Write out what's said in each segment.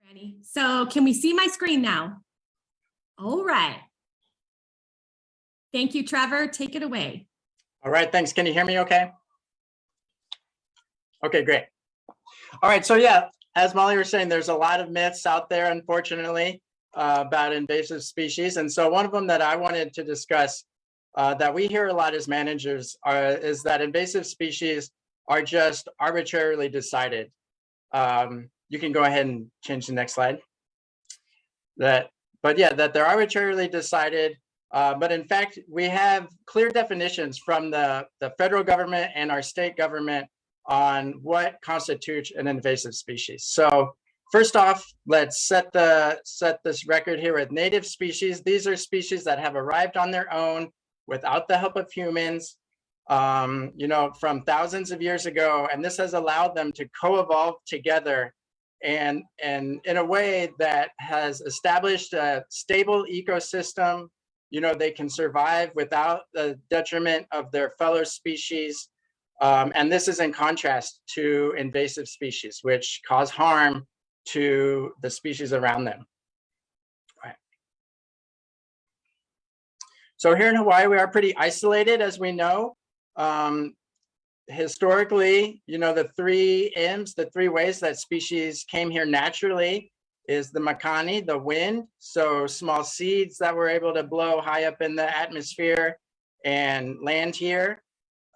Ready? So can we see my screen now? All right. Thank you, Trevor. Take it away. All right, thanks. Can you hear me okay? Okay, great. All right, so yeah, as Molly was saying, there's a lot of myths out there, unfortunately, about invasive species. And so one of them that I wanted to discuss that we hear a lot as managers is that invasive species are just arbitrarily decided. You can go ahead and change the next slide. That they're arbitrarily decided. But in fact, we have clear definitions from the federal government and our state government on what constitutes an invasive species. So first off, let's set this record here with native species. These are species that have arrived on their own without the help of humans, from thousands of years ago. And this has allowed them to co-evolve together and in a way that has established a stable ecosystem. They can survive without the detriment of their fellow species. And this is in contrast to invasive species, which cause harm to the species around them. Right. So here in Hawaii, we are pretty isolated, as we know. Historically, the three M's, the three ways that species came here naturally is the makani, the wind. So small seeds that were able to blow high up in the atmosphere and land here.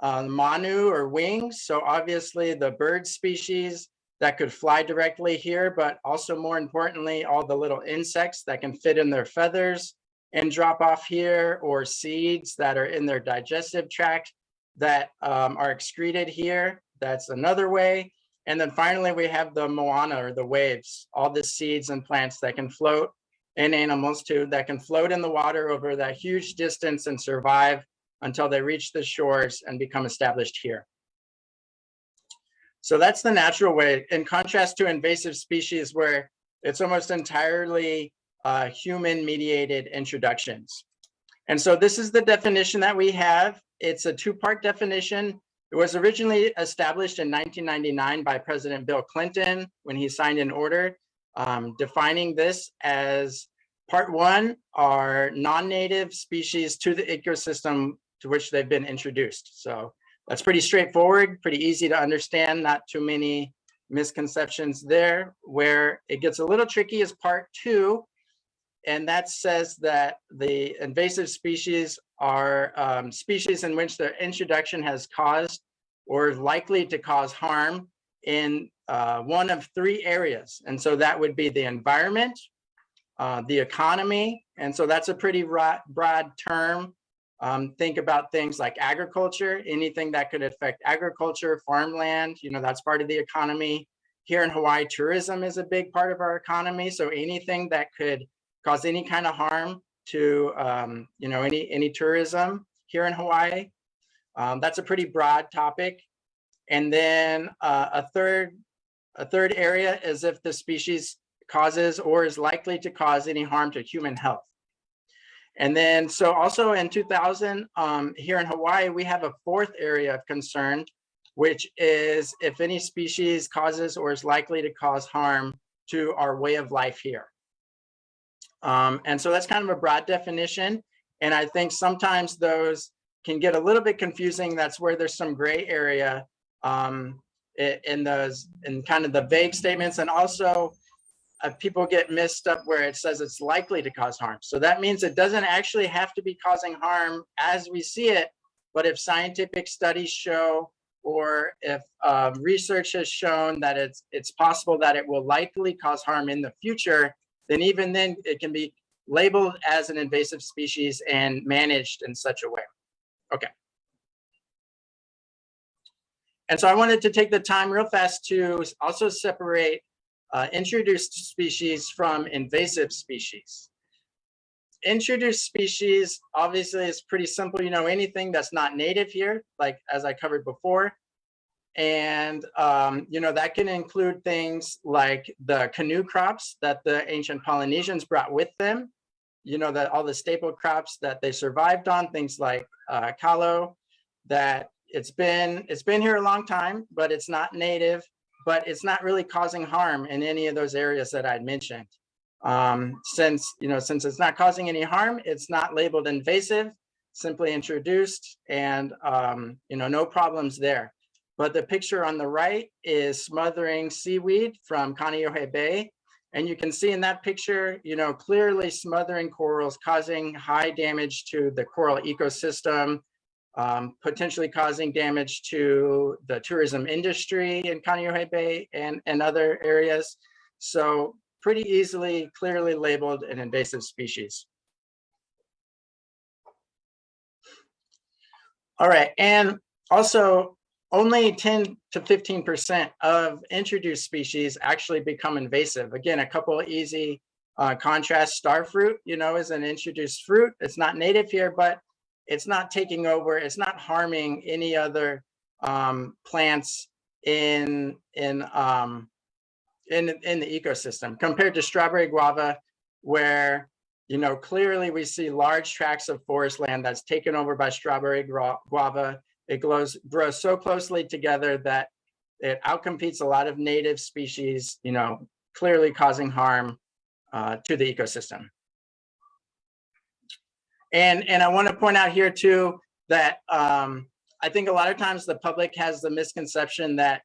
Manu, or wings. So obviously the bird species that could fly directly here, but also more importantly, all the little insects that can fit in their feathers and drop off here, or seeds that are in their digestive tract that are excreted here. That's another way. And then finally, we have the moana, or the waves, all the seeds and plants that can float, and animals too, that can float in the water over that huge distance and survive until they reach the shores and become established here. So that's the natural way, in contrast to invasive species where it's almost entirely human-mediated introductions. And so this is the definition that we have. It's a two-part definition. It was originally established in 1999 by President Bill Clinton when he signed an order defining this as part one are non-native species to the ecosystem to which they've been introduced. So that's pretty straightforward, pretty easy to understand, not too many misconceptions there. Where it gets a little tricky is part two, and that says that the invasive species are species in which their introduction has caused or is likely to cause harm in one of three areas. And so that would be the environment, the economy, and so that's a pretty broad term. Think about things like agriculture, anything that could affect agriculture, farmland, that's part of the economy. Here in Hawaii, tourism is a big part of our economy. So anything that could cause any kind of harm to, any tourism here in Hawaii, that's a pretty broad topic. And then a third area is if the species causes or is likely to cause any harm to human health. And then, so also in 2000, here in Hawaii, we have a fourth area of concern, which is if any species causes or is likely to cause harm to our way of life here. And so that's kind of a broad definition. And I think sometimes those can get a little bit confusing. That's where there's some gray area in kind of the vague statements. And also people get mixed up where it says it's likely to cause harm. So that means it doesn't actually have to be causing harm as we see it, but if scientific studies show, or if research has shown that it's possible that it will likely cause harm in the future, then even then it can be labeled as an invasive species and managed in such a way. Okay. And so I wanted to take the time real fast to also separate introduced species from invasive species. Introduced species, obviously, is pretty simple. Anything that's not native here, like as I covered before. And, that can include things like the canoe crops that the ancient Polynesians brought with them, that all the staple crops that they survived on, things like kalo, that it's been here a long time, but it's not native. but it's not really causing harm in any of those areas that I'd mentioned. Since it's not causing any harm, it's not labeled invasive, simply introduced, and no problems there. But the picture on the right is smothering seaweed from Kaneohe Bay. And you can see in that picture, clearly smothering corals, causing high damage to the coral ecosystem, potentially causing damage to the tourism industry in Kaneohe Bay and other areas. So pretty easily, clearly labeled an invasive species. All right, and also only 10 to 15% of introduced species actually become invasive. Again, a couple of easy contrasts. Starfruit, is an introduced fruit. It's not native here, but it's not taking over. It's not harming any other plants in the ecosystem, compared to strawberry guava, where clearly we see large tracts of forest land that's taken over by strawberry guava. It grows so closely together that it outcompetes a lot of native species, clearly causing harm to the ecosystem. And I want to point out here too that I think a lot of times the public has the misconception that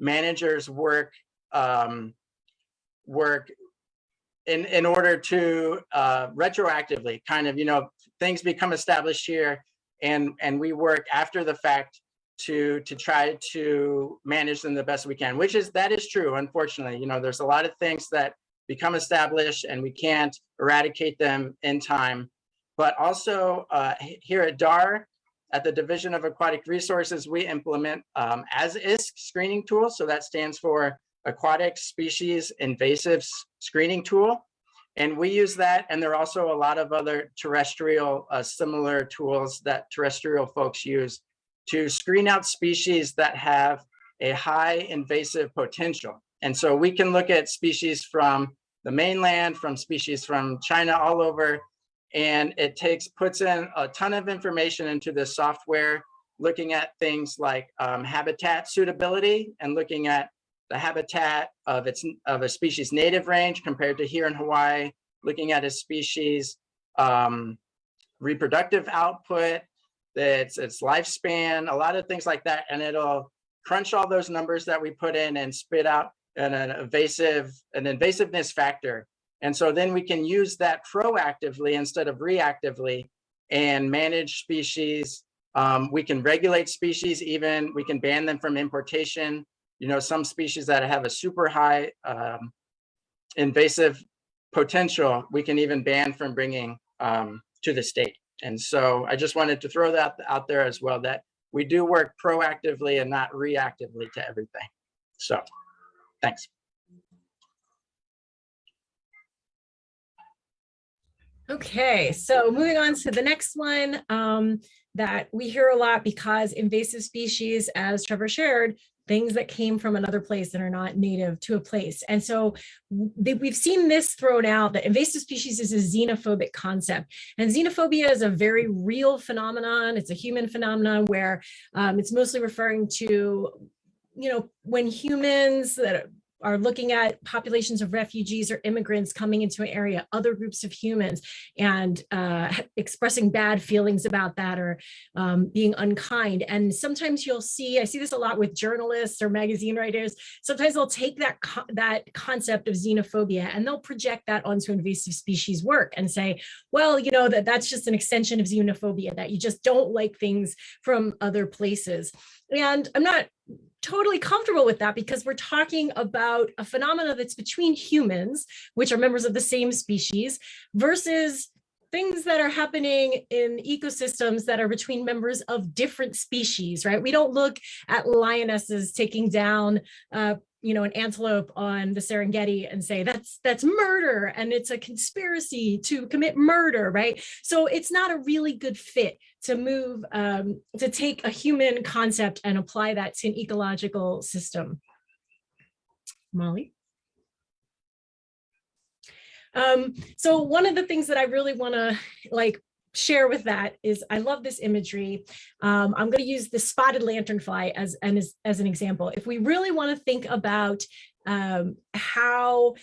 managers work in order to retroactively things become established here, and we work after the fact to try to manage them the best we can, that is true. Unfortunately, there's a lot of things that become established and we can't eradicate them in time. But also here at DAR, at the Division of Aquatic Resources, we implement as-ISC screening tool. So that stands for Aquatic Species Invasive Screening Tool. And we use that, and there are also a lot of other terrestrial similar tools that terrestrial folks use to screen out species that have a high invasive potential. And so we can look at species from the mainland, from species from China, all over, and it puts in a ton of information into this software, looking at things like habitat suitability and looking at the habitat of a species native range compared to here in Hawaii, looking at a species reproductive output, its lifespan, a lot of things like that, and it'll crunch all those numbers that we put in and spit out an invasiveness factor. And so then we can use that proactively instead of reactively and manage species. We can regulate species, even we can ban them from importation. Some species that have a super high invasive potential, we can even ban from bringing to the state. And so I just wanted to throw that out there as well, that we do work proactively and not reactively to everything. So thanks. Okay, so moving on to the next one that we hear a lot, because invasive species, as Trevor shared, things that came from another place that are not native to a place. And so we've seen this thrown out, that invasive species is a xenophobic concept. And xenophobia is a very real phenomenon. It's a human phenomenon where it's mostly referring to, when humans that are looking at populations of refugees or immigrants coming into an area, other groups of humans, and expressing bad feelings about that, or being unkind. And sometimes I see this a lot with journalists or magazine writers. Sometimes they'll take that concept of xenophobia and they'll project that onto invasive species work and say, well, that's just an extension of xenophobia, that you just don't like things from other places. And I'm not totally comfortable with that, because we're talking about a phenomena that's between humans, which are members of the same species, versus things that are happening in ecosystems that are between members of different species, right? We don't look at lionesses taking down an antelope on the Serengeti and say that's murder and it's a conspiracy to commit murder, right? So it's not a really good fit to move to take a human concept and apply that to an ecological system. Molly? So one of the things that I really want to share with that is I love this imagery. I'm going to use the spotted lanternfly as an example. If we really want to think about how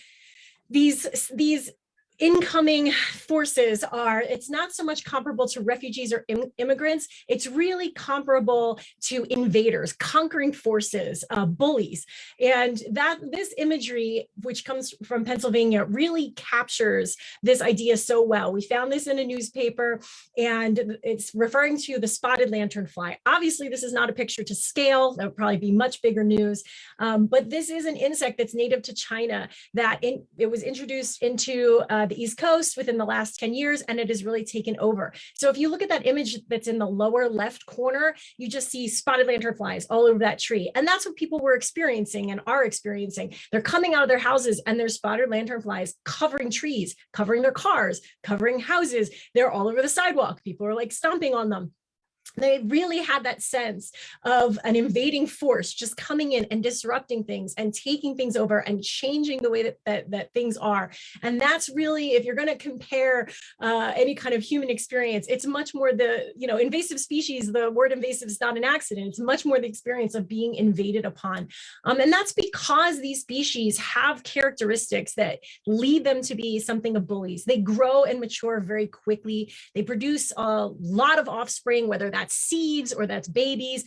these incoming forces are, it's not so much comparable to refugees or immigrants, it's really comparable to invaders, conquering forces, bullies. And that this imagery, which comes from Pennsylvania, really captures this idea so well. We found this in a newspaper, and it's referring to the spotted lanternfly. Obviously, this is not a picture to scale. That would probably be much bigger news. But this is an insect that's native to China, that it was introduced into the East Coast within the last 10 years, and it has really taken over. So if you look at that image that's in the lower left corner, you just see spotted lanternflies all over that tree. And that's what people were experiencing and are experiencing. They're coming out of their houses and there's spotted lanternflies covering trees, covering their cars, covering houses. They're all over the sidewalk. People are like stomping on them. They really had that sense of an invading force just coming in and disrupting things and taking things over and changing the way that things are. And that's really, if you're going to compare any kind of human experience, it's much more the, invasive species, the word invasive is not an accident. It's much more the experience of being invaded upon. And that's because these species have characteristics that lead them to be something of bullies. They grow and mature very quickly. They produce a lot of offspring, whether that's seeds or that's babies,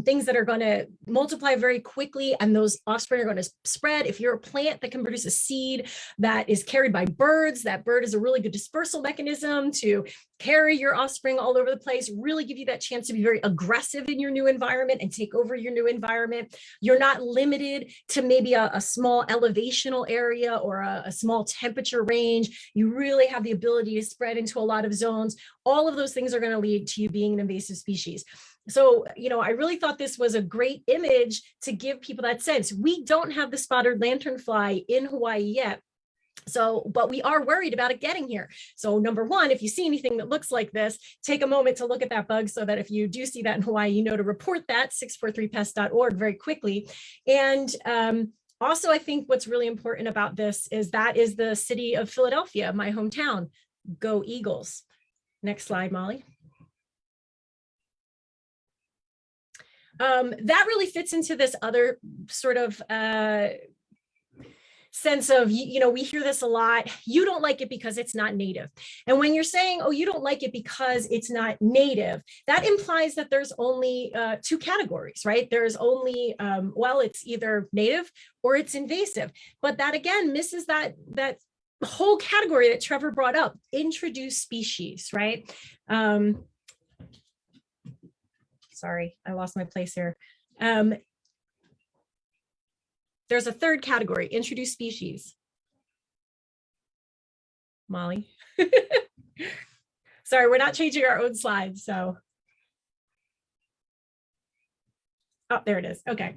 things that are going to multiply very quickly, and those offspring are going to spread. If you're a plant that can produce a seed that is carried by birds, that bird is a really good dispersal mechanism to carry your offspring all over the place, really give you that chance to be very aggressive in your new environment and take over your new environment. You're not limited to maybe a small elevational area or a small temperature range. You really have the ability to spread into a lot of zones. All of those things are going to lead to you being an invasive species. So, I really thought this was a great image to give people that sense. We don't have the spotted lanternfly in Hawaii yet. So, but we are worried about it getting here. So number one, if you see anything that looks like this, take a moment to look at that bug so that if you do see that in Hawaii, you know to report that, 643pest.org very quickly. And also, I think what's really important about this is that is the city of Philadelphia, my hometown. Go Eagles. Next slide, Molly. That really fits into this other sort of sense of, we hear this a lot. You don't like it because it's not native. And when you're saying, oh, you don't like it because it's not native, that implies that there's only two categories, right? There's only, it's either native or it's invasive. But that again misses that whole category that Trevor brought up, introduced species, right? Sorry, I lost my place here. There's a third category, introduced species. Molly. Sorry, we're not changing our own slides, so. Oh, there it is, okay.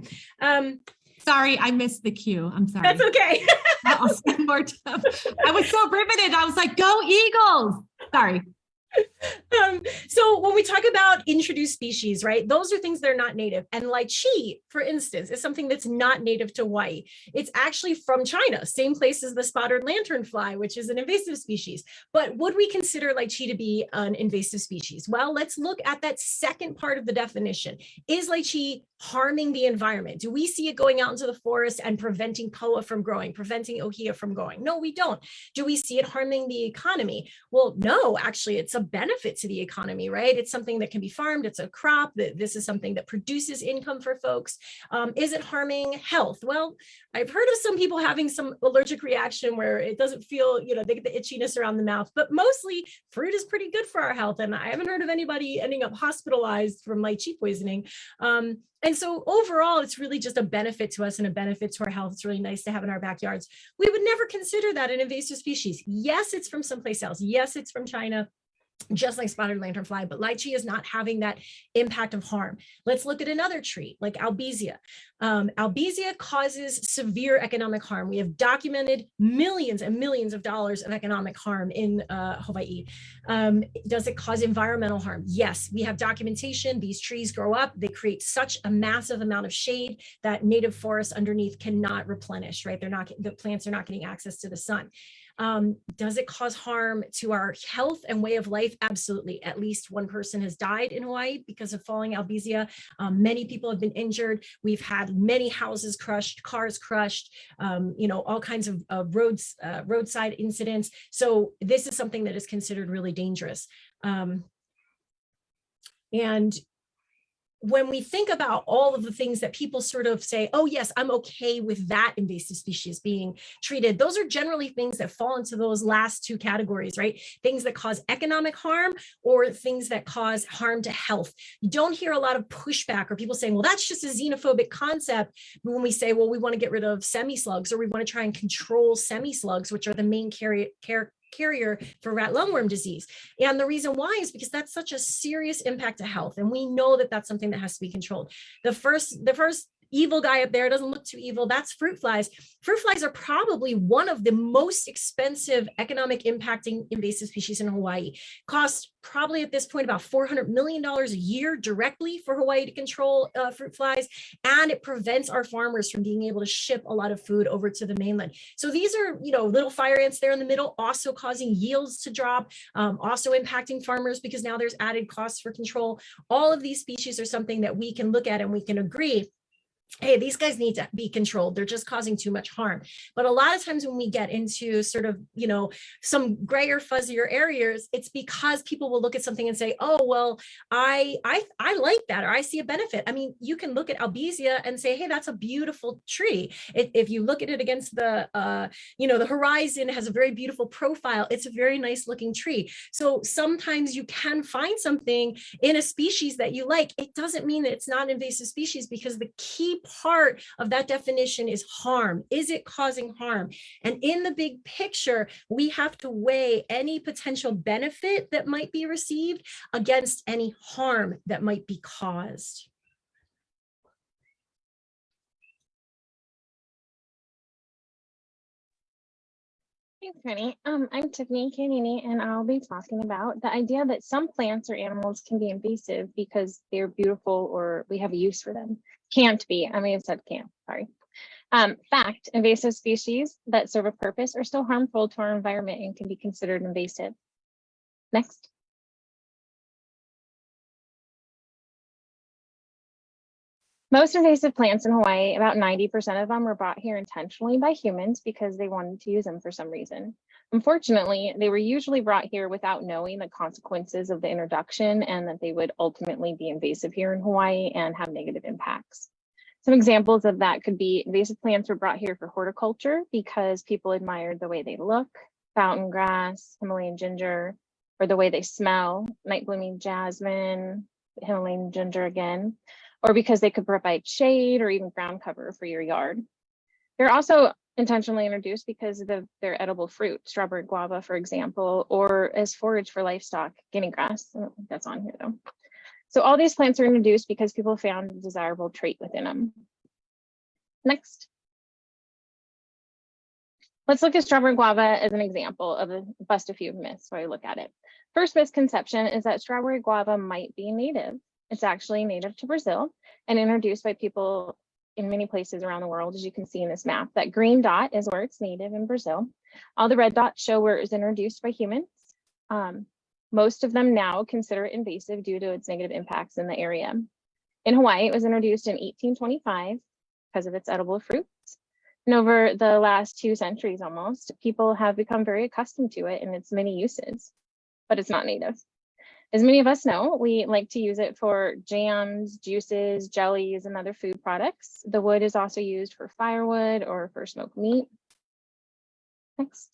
Sorry, I missed the cue. I'm sorry. That's okay. I'll spend more time. I was so riveted. I was like, go Eagles. Sorry. So when we talk about introduced species, right, those are things that are not native. And lychee, for instance, is something that's not native to Hawaii. It's actually from China, same place as the spotted lanternfly, which is an invasive species. But would we consider lychee to be an invasive species? Well, let's look at that second part of the definition. Is lychee harming the environment? Do we see it going out into the forest and preventing POA from growing, preventing ohia from growing? No, we don't. Do we see it harming the economy? Well, no, actually, it's a benefit to the economy, right? It's something that can be farmed. It's a crop. This is something that produces income for folks. Is it harming health? Well, I've heard of some people having some allergic reaction where it doesn't feel, they get the itchiness around the mouth, but mostly fruit is pretty good for our health. And I haven't heard of anybody ending up hospitalized from lychee poisoning. And so overall, it's really just a benefit to us and a benefit to our health. It's really nice to have in our backyards. We would never consider that an invasive species. Yes, it's from someplace else. Yes, it's from China, just like spotted lanternfly, but lychee is not having that impact of harm. Let's look at another tree like albizia. Albizia causes severe economic harm. We have documented millions and millions of dollars of economic harm in Hawaii. Does it cause environmental harm? Yes, we have documentation. These trees grow up. They create such a massive amount of shade that native forests underneath cannot replenish, right? The plants are not getting access to the sun. Does it cause harm to our health and way of life? Absolutely. At least one person has died in Hawaii because of falling albizia. Many people have been injured. We've had many houses crushed, cars crushed, all kinds of roadside incidents. So this is something that is considered really dangerous. And when we think about all of the things that people sort of say, oh yes, I'm okay with that invasive species being treated, those are generally things that fall into those last two categories, right? Things that cause economic harm or things that cause harm to health. You don't hear a lot of pushback or people saying, well, that's just a xenophobic concept when we say, well, we want to get rid of semi-slugs or we want to try and control semi-slugs, which are the main carrier for rat lungworm disease. And the reason why is because that's such a serious impact to health. And we know that that's something that has to be controlled. The first evil guy up there doesn't look too evil. That's fruit flies. Fruit flies are probably one of the most expensive economic impacting invasive species in Hawaii. Cost probably at this point about $400 million a year directly for Hawaii to control fruit flies. And it prevents our farmers from being able to ship a lot of food over to the mainland. So these are, little fire ants there in the middle, also causing yields to drop, also impacting farmers because now there's added costs for control. All of these species are something that we can look at and we can agree, hey, these guys need to be controlled. They're just causing too much harm. But a lot of times when we get into sort of, some grayer, fuzzier areas, it's because people will look at something and say, oh, well, I like that, or I see a benefit. I mean, you can look at albizia and say, hey, that's a beautiful tree. If you look at it against the, the horizon, it has a very beautiful profile. It's a very nice looking tree. So sometimes you can find something in a species that you like. It doesn't mean that it's not an invasive species because the key part of that definition is harm. Is it causing harm? And in the big picture, we have to weigh any potential benefit that might be received against any harm that might be caused. Thanks, Penny. I'm Tiffany Canini, and I'll be talking about the idea that some plants or animals can be invasive because they're beautiful or we have a use for them. Can't be. I mean, I said can't. Sorry. Fact: invasive species that serve a purpose are still harmful to our environment and can be considered invasive. Next. Most invasive plants in Hawaii, about 90% of them were brought here intentionally by humans because they wanted to use them for some reason. Unfortunately, they were usually brought here without knowing the consequences of the introduction and that they would ultimately be invasive here in Hawaii and have negative impacts. Some examples of that could be invasive plants were brought here for horticulture because people admired the way they look, fountain grass, Himalayan ginger, or the way they smell, night blooming jasmine, Himalayan ginger again, or because they could provide shade or even ground cover for your yard. They're also intentionally introduced because of their edible fruit, strawberry guava, for example, or as forage for livestock, guinea grass. I don't think that's on here though. So all these plants are introduced because people found a desirable trait within them. Next. Let's look at strawberry guava as an example of bust a few myths while you look at it. First misconception is that strawberry guava might be native. It's actually native to Brazil and introduced by people in many places around the world, as you can see in this map. That green dot is where it's native in Brazil. All the red dots show where it was introduced by humans. Most of them now consider it invasive due to its negative impacts in the area. In Hawaii, it was introduced in 1825 because of its edible fruits. And over the last 2 centuries almost, people have become very accustomed to it and its many uses, but it's not native. As many of us know, we like to use it for jams, juices, jellies, and other food products. The wood is also used for firewood or for smoked meat. Next.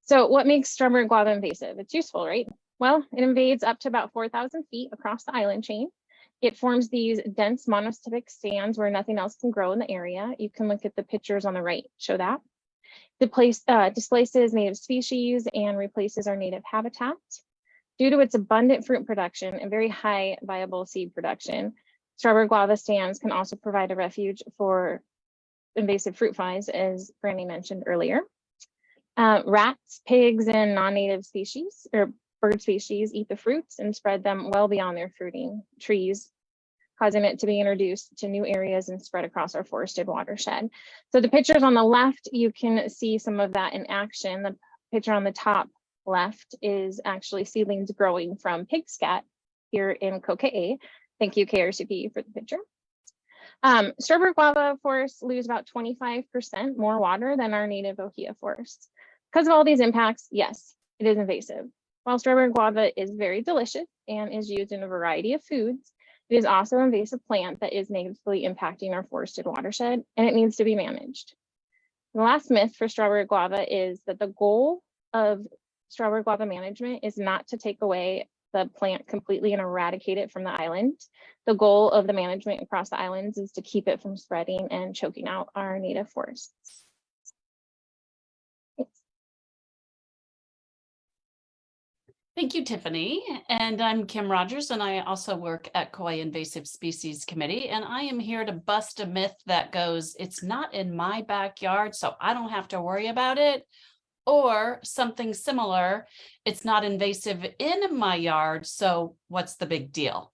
So what makes strawberry guava invasive? It's useful, right? Well, it invades up to about 4,000 feet across the island chain. It forms these dense monotypic stands where nothing else can grow in the area. You can look at the pictures on the right, show that. The place displaces native species and replaces our native habitat. Due to its abundant fruit production and very high viable seed production, strawberry guava stands can also provide a refuge for invasive fruit flies, as Franny mentioned earlier. Rats, pigs, and non-native species or bird species eat the fruits and spread them well beyond their fruiting trees. causing it to be introduced to new areas and spread across our forested watershed. So the pictures on the left, you can see some of that in action. The picture on the top left is actually seedlings growing from pig scat here in Kokee. Thank you, KRCP, for the picture. Strawberry guava forests lose about 25% more water than our native ohia forests. Because of all these impacts, yes, it is invasive. While strawberry guava is very delicious and is used in a variety of foods, it is also an invasive plant that is negatively impacting our forested watershed, and it needs to be managed. The last myth for strawberry guava is that the goal of strawberry guava management is not to take away the plant completely and eradicate it from the island. The goal of the management across the islands is to keep it from spreading and choking out our native forests. Thank you, Tiffany. And I'm Kim Rogers, and I also work at Kauai Invasive Species Committee. And I am here to bust a myth that goes, it's not in my backyard, so I don't have to worry about it. Or something similar, it's not invasive in my yard, so what's the big deal?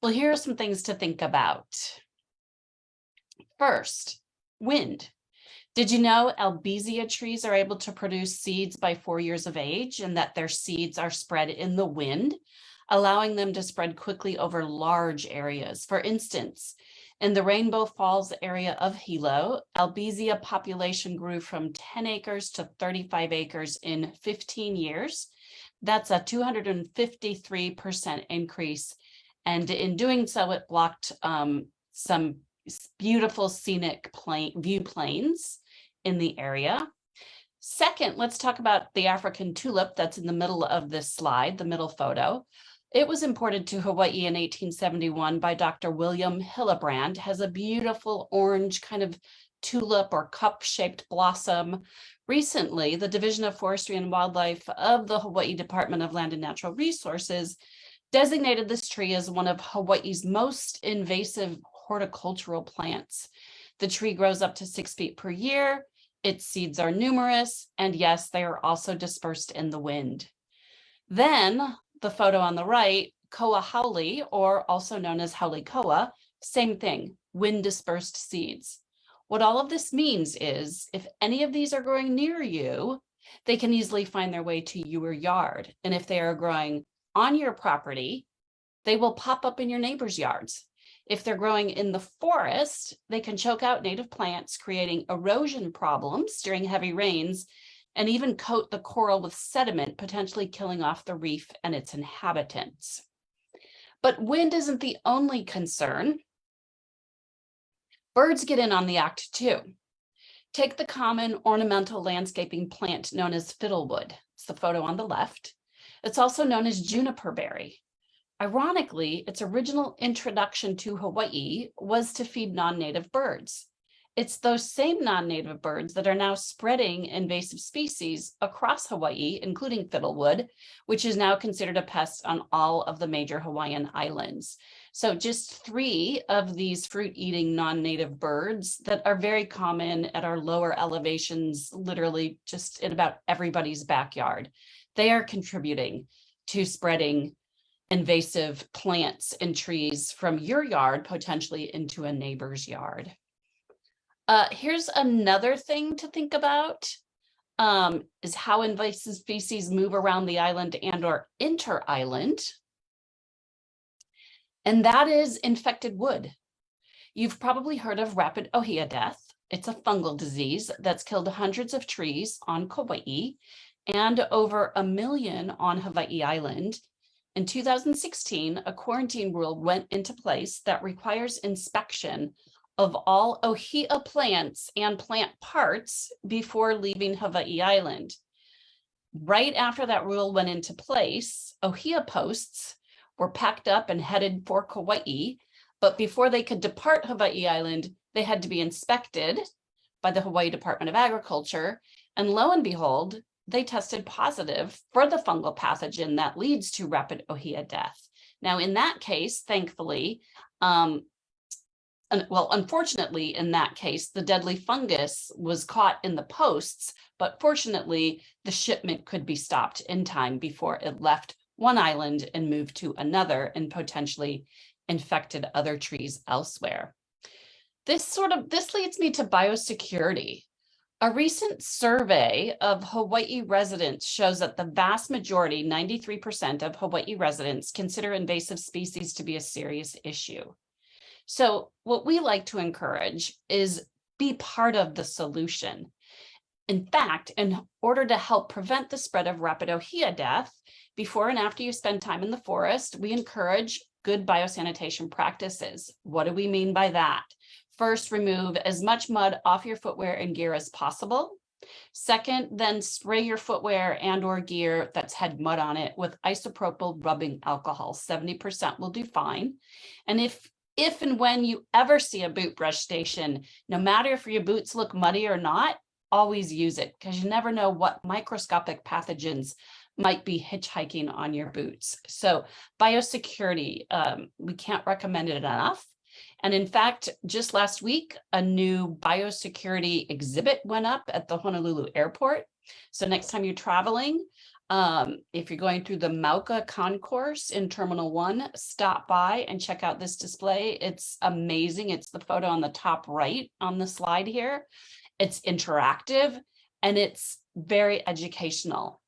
Well, here are some things to think about. First, wind. Did you know albizia trees are able to produce seeds by 4 years of age, and that their seeds are spread in the wind, allowing them to spread quickly over large areas? For instance, in the Rainbow Falls area of Hilo, albizia population grew from 10 acres to 35 acres in 15 years. That's a 253% increase. And in doing so, it blocked some beautiful scenic view plains in the area. Second, let's talk about the African tulip that's in the middle of this slide, the middle photo. It was imported to Hawaii in 1871 by Dr. William Hillebrand, has a beautiful orange kind of tulip or cup-shaped blossom. Recently, the Division of Forestry and Wildlife of the Hawaii Department of Land and Natural Resources designated this tree as one of Hawaii's most invasive horticultural plants. The tree grows up to 6 feet per year. Its seeds are numerous, and yes, they are also dispersed in the wind. Then the photo on the right, koa haole, or also known as haole koa, same thing, wind dispersed seeds. What all of this means is if any of these are growing near you, they can easily find their way to your yard. And if they are growing on your property, they will pop up in your neighbors' yards. If they're growing in the forest, they can choke out native plants, creating erosion problems during heavy rains, and even coat the coral with sediment, potentially killing off the reef and its inhabitants. But wind isn't the only concern. Birds get in on the act too. Take the common ornamental landscaping plant known as fiddlewood. It's the photo on the left. It's also known as juniper berry. Ironically, its original introduction to Hawaii was to feed non-native birds. It's those same non-native birds that are now spreading invasive species across Hawaii, including fiddlewood, which is now considered a pest on all of the major Hawaiian islands. So just 3 of these fruit-eating non-native birds that are very common at our lower elevations, literally just in about everybody's backyard. They are contributing to spreading invasive plants and trees from your yard potentially into a neighbor's yard. Here's another thing to think about, is how invasive species move around the island and or inter-island. And that is infected wood. You've probably heard of rapid ohia death. It's a fungal disease that's killed hundreds of trees on Kauai and over 1 million on Hawaii Island. In 2016, a quarantine rule went into place that requires inspection of all ohia plants and plant parts before leaving Hawaii Island. Right after that rule went into place, ohia posts were packed up and headed for Kauai, but before they could depart Hawaii Island, they had to be inspected by the Hawaii Department of Agriculture, and lo and behold, they tested positive for the fungal pathogen that leads to rapid ohia death. Now, in that case, thankfully, unfortunately, in that case, the deadly fungus was caught in the posts, but fortunately, the shipment could be stopped in time before it left one island and moved to another and potentially infected other trees elsewhere. This leads me to biosecurity. A recent survey of Hawaii residents shows that the vast majority, 93% of Hawaii residents, consider invasive species to be a serious issue. So what we like to encourage is be part of the solution. In fact, in order to help prevent the spread of rapid ohia death, before and after you spend time in the forest, we encourage good biosanitation practices. What do we mean by that? First, remove as much mud off your footwear and gear as possible. Second, then spray your footwear and or gear that's had mud on it with isopropyl rubbing alcohol. 70% will do fine. And if and when you ever see a boot brush station, no matter if your boots look muddy or not, always use it, because you never know what microscopic pathogens might be hitchhiking on your boots. So biosecurity, we can't recommend it enough. And in fact, just last week, a new biosecurity exhibit went up at the Honolulu airport. So next time you're traveling, if you're going through the Mauka concourse in Terminal 1, stop by and check out this display. It's amazing. It's the photo on the top right on the slide here. It's interactive and it's very educational.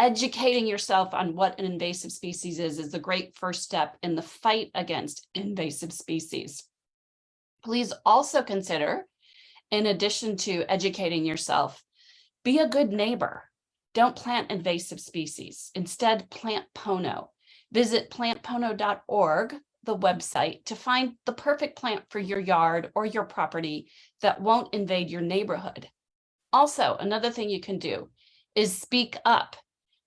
Educating yourself on what an invasive species is the great first step in the fight against invasive species. Please also consider, in addition to educating yourself, be a good neighbor. Don't plant invasive species. Instead, plant pono. Visit plantpono.org, the website, to find the perfect plant for your yard or your property that won't invade your neighborhood. Also, another thing you can do is speak up.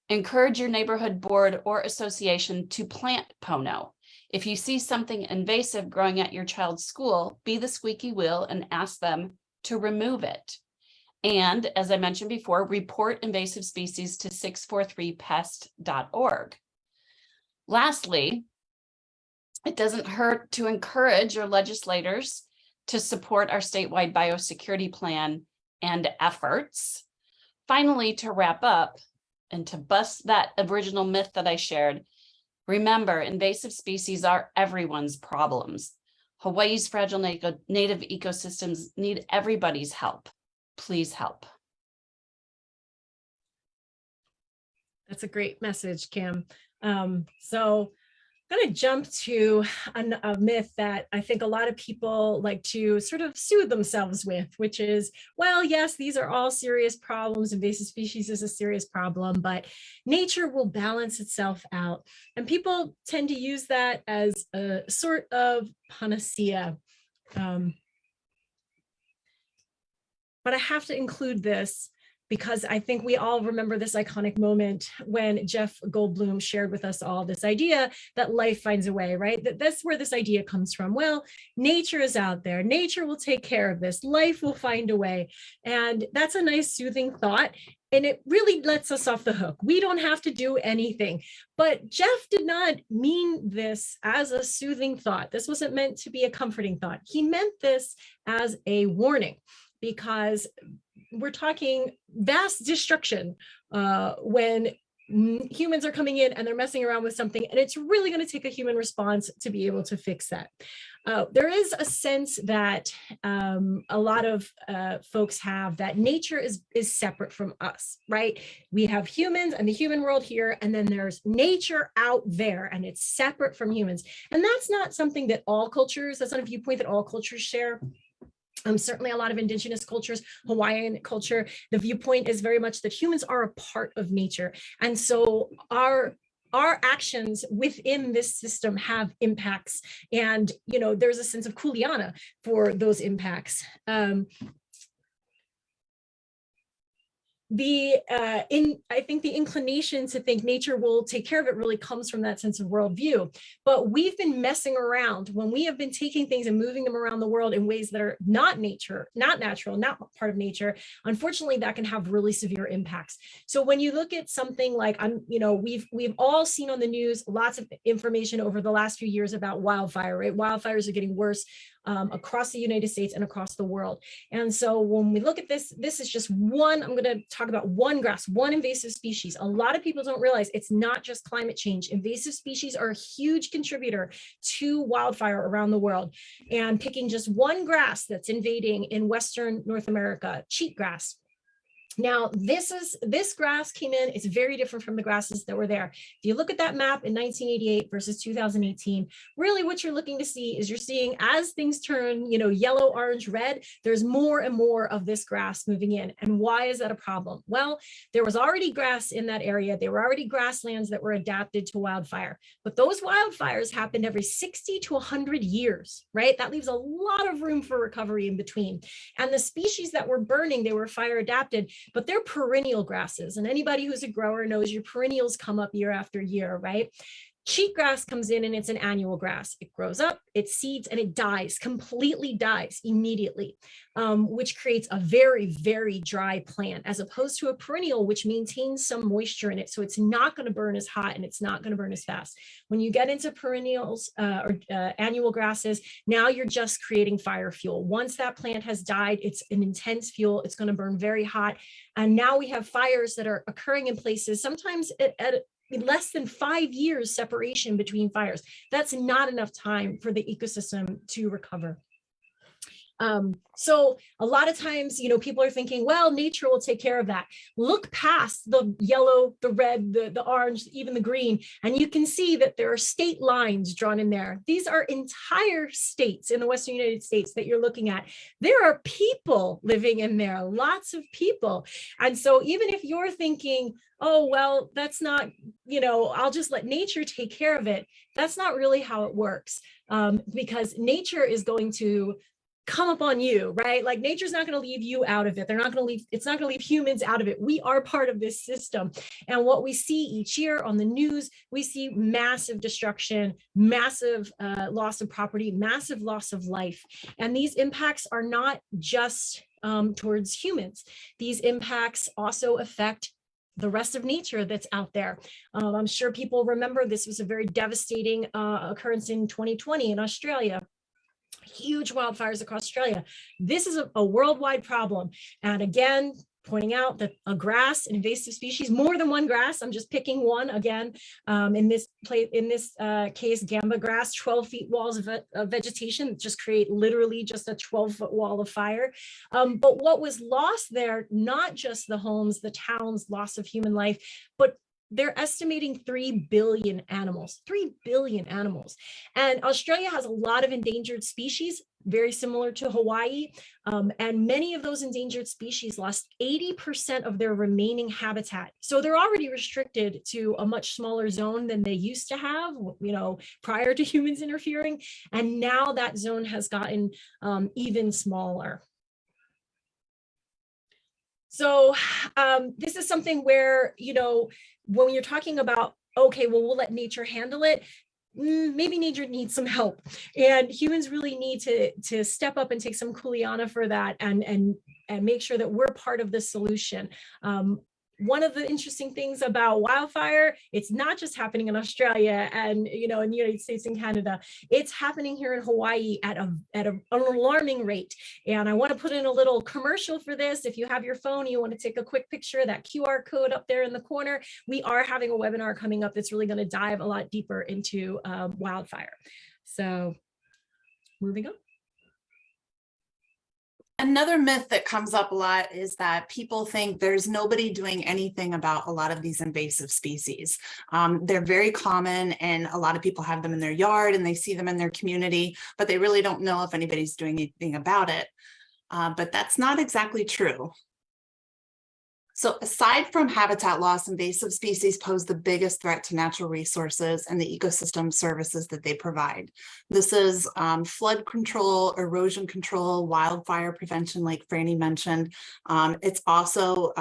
Encourage your neighborhood board or association to plant pono. If you see something invasive growing at your child's school, be the squeaky wheel and ask them to remove it. And as I mentioned before, report invasive species to 643pest.org. Lastly, it doesn't hurt to encourage your legislators to support our statewide biosecurity plan and efforts. Finally, to wrap up, and to bust that original myth that I shared, remember, invasive species are everyone's problems. Hawaii's fragile native ecosystems need everybody's help. Please help. That's a great message, Kim. So I'm going to jump to a myth that I think a lot of people like to sort of soothe themselves with, which is, well, yes, these are all serious problems. Invasive species is a serious problem, but nature will balance itself out. And people tend to use that as a sort of panacea. But I have to include this because I think we all remember this iconic moment when Jeff Goldblum shared with us all this idea that life finds a way, right? That's where this idea comes from. Well, nature is out there. Nature will take care of this. Life will find a way. And that's a nice soothing thought. And it really lets us off the hook. We don't have to do anything. But Jeff did not mean this as a soothing thought. This wasn't meant to be a comforting thought. He meant this as a warning, because we're talking vast destruction when humans are coming in and they're messing around with something, and it's really going to take a human response to be able to fix that. There is a sense that a lot of folks have that nature is separate from us, right? We have humans and the human world here, and then there's nature out there, and it's separate from humans. And that's not something that all cultures, that's not a viewpoint that all cultures share. Certainly a lot of indigenous cultures, Hawaiian culture, the viewpoint is very much that humans are a part of nature. And so our actions within this system have impacts. And, you know, there's a sense of kuleana for those impacts. I think the inclination to think nature will take care of it really comes from that sense of worldview. But we've been messing around when we have been taking things and moving them around the world in ways that are not nature, not natural, not part of nature. Unfortunately, that can have really severe impacts. So when you look at something like, we've all seen on the news lots of information over the last few years about wildfire, right? Wildfires are getting worse across the United States and across the world. And so when we look at this, this is just one, I'm going to talk about one grass, one invasive species. A lot of people don't realize it's not just climate change. Invasive species are a huge contributor to wildfire around the world. And picking just one grass that's invading in Western North America, cheatgrass. Now, this grass came in, it's very different from the grasses that were there. If you look at that map in 1988 versus 2018, really what you're looking to see is you're seeing as things turn, yellow, orange, red, there's more and more of this grass moving in. And why is that a problem? Well, there was already grass in that area. There were already grasslands that were adapted to wildfire, but those wildfires happened every 60 to 100 years, right? That leaves a lot of room for recovery in between. And the species that were burning, they were fire adapted, but they're perennial grasses. And anybody who's a grower knows your perennials come up year after year, right? Cheatgrass comes in and it's an annual grass. It grows up, it seeds, and it dies, completely dies immediately, which creates a very, very dry plant, as opposed to a perennial, which maintains some moisture in it. So it's not going to burn as hot and it's not going to burn as fast. When you get into perennials or annual grasses, now you're just creating fire fuel. Once that plant has died, it's an intense fuel. It's going to burn very hot. And now we have fires that are occurring in places, sometimes at less than 5 years separation between fires. That's not enough time for the ecosystem to recover. So a lot of times, people are thinking, well, nature will take care of that. Look past the yellow, the red, the orange, even the green, and you can see that there are state lines drawn in there. These are entire states in the Western United States that you're looking at. There are people living in there, lots of people. And so even if you're thinking, oh, well, that's not, I'll just let nature take care of it. That's not really how it works, because nature is going to come up on you, right? Like nature's not going to leave you out of it. It's not going to leave humans out of it. We are part of this system. And what we see each year on the news, we see massive destruction, massive loss of property, massive loss of life. And these impacts are not just towards humans. These impacts also affect the rest of nature that's out there. I'm sure people remember this was a very devastating occurrence in 2020 in Australia. Huge wildfires across Australia. This is a worldwide problem. And again, pointing out that a grass, an invasive species, more than one grass, I'm just picking one again, in this case, gamba grass, 12 feet walls of vegetation just create literally just a 12-foot wall of fire. But what was lost there, not just the homes, the towns, loss of human life, but they're estimating 3 billion animals, 3 billion animals. And Australia has a lot of endangered species, very similar to Hawaii. And many of those endangered species lost 80% of their remaining habitat. So they're already restricted to a much smaller zone than they used to have, prior to humans interfering. And now that zone has gotten even smaller. So this is something where, when you're talking about, okay, well, we'll let nature handle it, maybe nature needs some help. And humans really need to step up and take some kuleana for that and make sure that we're part of the solution. One of the interesting things about wildfire, it's not just happening in Australia and, in the United States and Canada, it's happening here in Hawaii at an alarming rate. And I want to put in a little commercial for this. If you have your phone, you want to take a quick picture, that QR code up there in the corner, we are having a webinar coming up that's really going to dive a lot deeper into wildfire. So moving on. Another myth that comes up a lot is that people think there's nobody doing anything about a lot of these invasive species. They're very common and a lot of people have them in their yard and they see them in their community, but they really don't know if anybody's doing anything about it. But that's not exactly true. So aside from habitat loss, invasive species pose the biggest threat to natural resources and the ecosystem services that they provide. This is flood control, erosion control, wildfire prevention, like Franny mentioned. It's also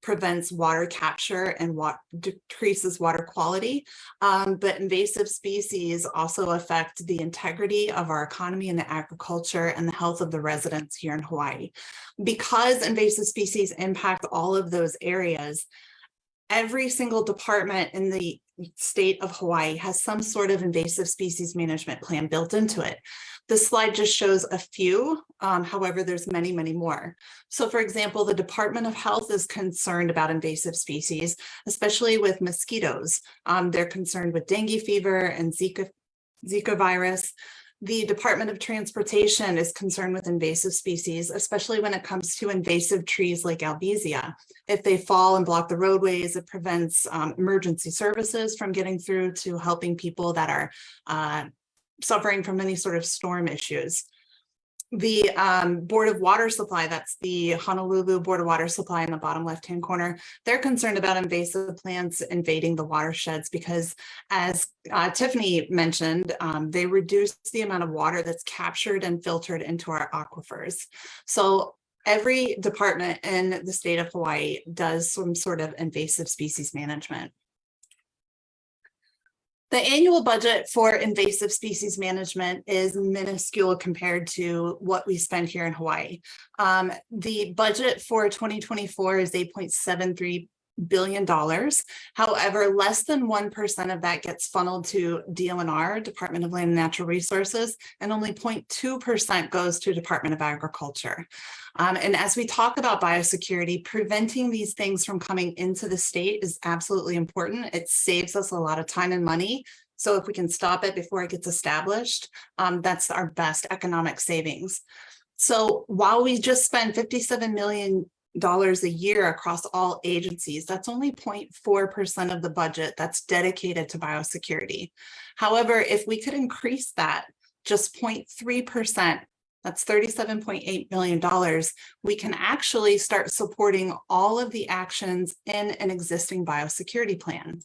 prevents water capture and decreases water quality. But invasive species also affect the integrity of our economy and the agriculture and the health of the residents here in Hawaii. Because invasive species impact all of those areas, every single department in the state of Hawaii has some sort of invasive species management plan built into it. This slide just shows a few, however, there's many, many more. So for example, the Department of Health is concerned about invasive species, especially with mosquitoes. They're concerned with dengue fever and Zika virus. The Department of Transportation is concerned with invasive species, especially when it comes to invasive trees like albizia. If they fall and block the roadways, it prevents emergency services from getting through to helping people that are suffering from any sort of storm issues. The Board of Water Supply, that's the Honolulu Board of Water Supply in the bottom left-hand corner, they're concerned about invasive plants invading the watersheds because, as Tiffany mentioned, they reduce the amount of water that's captured and filtered into our aquifers. So every department in the state of Hawaii does some sort of invasive species management. The annual budget for invasive species management is minuscule compared to what we spend here in Hawaii. The budget for 2024 is $8.73 billion. However, less than 1% of that gets funneled to DLNR, Department of Land and Natural Resources, and only 0.2% goes to Department of Agriculture. And as we talk about biosecurity, preventing these things from coming into the state is absolutely important. It saves us a lot of time and money. So if we can stop it before it gets established, that's our best economic savings. So while we just spend $57 million a year across all agencies, that's only 0.4% of the budget that's dedicated to biosecurity. However, if we could increase that just 0.3%, that's $37.8 million, we can actually start supporting all of the actions in an existing biosecurity plan.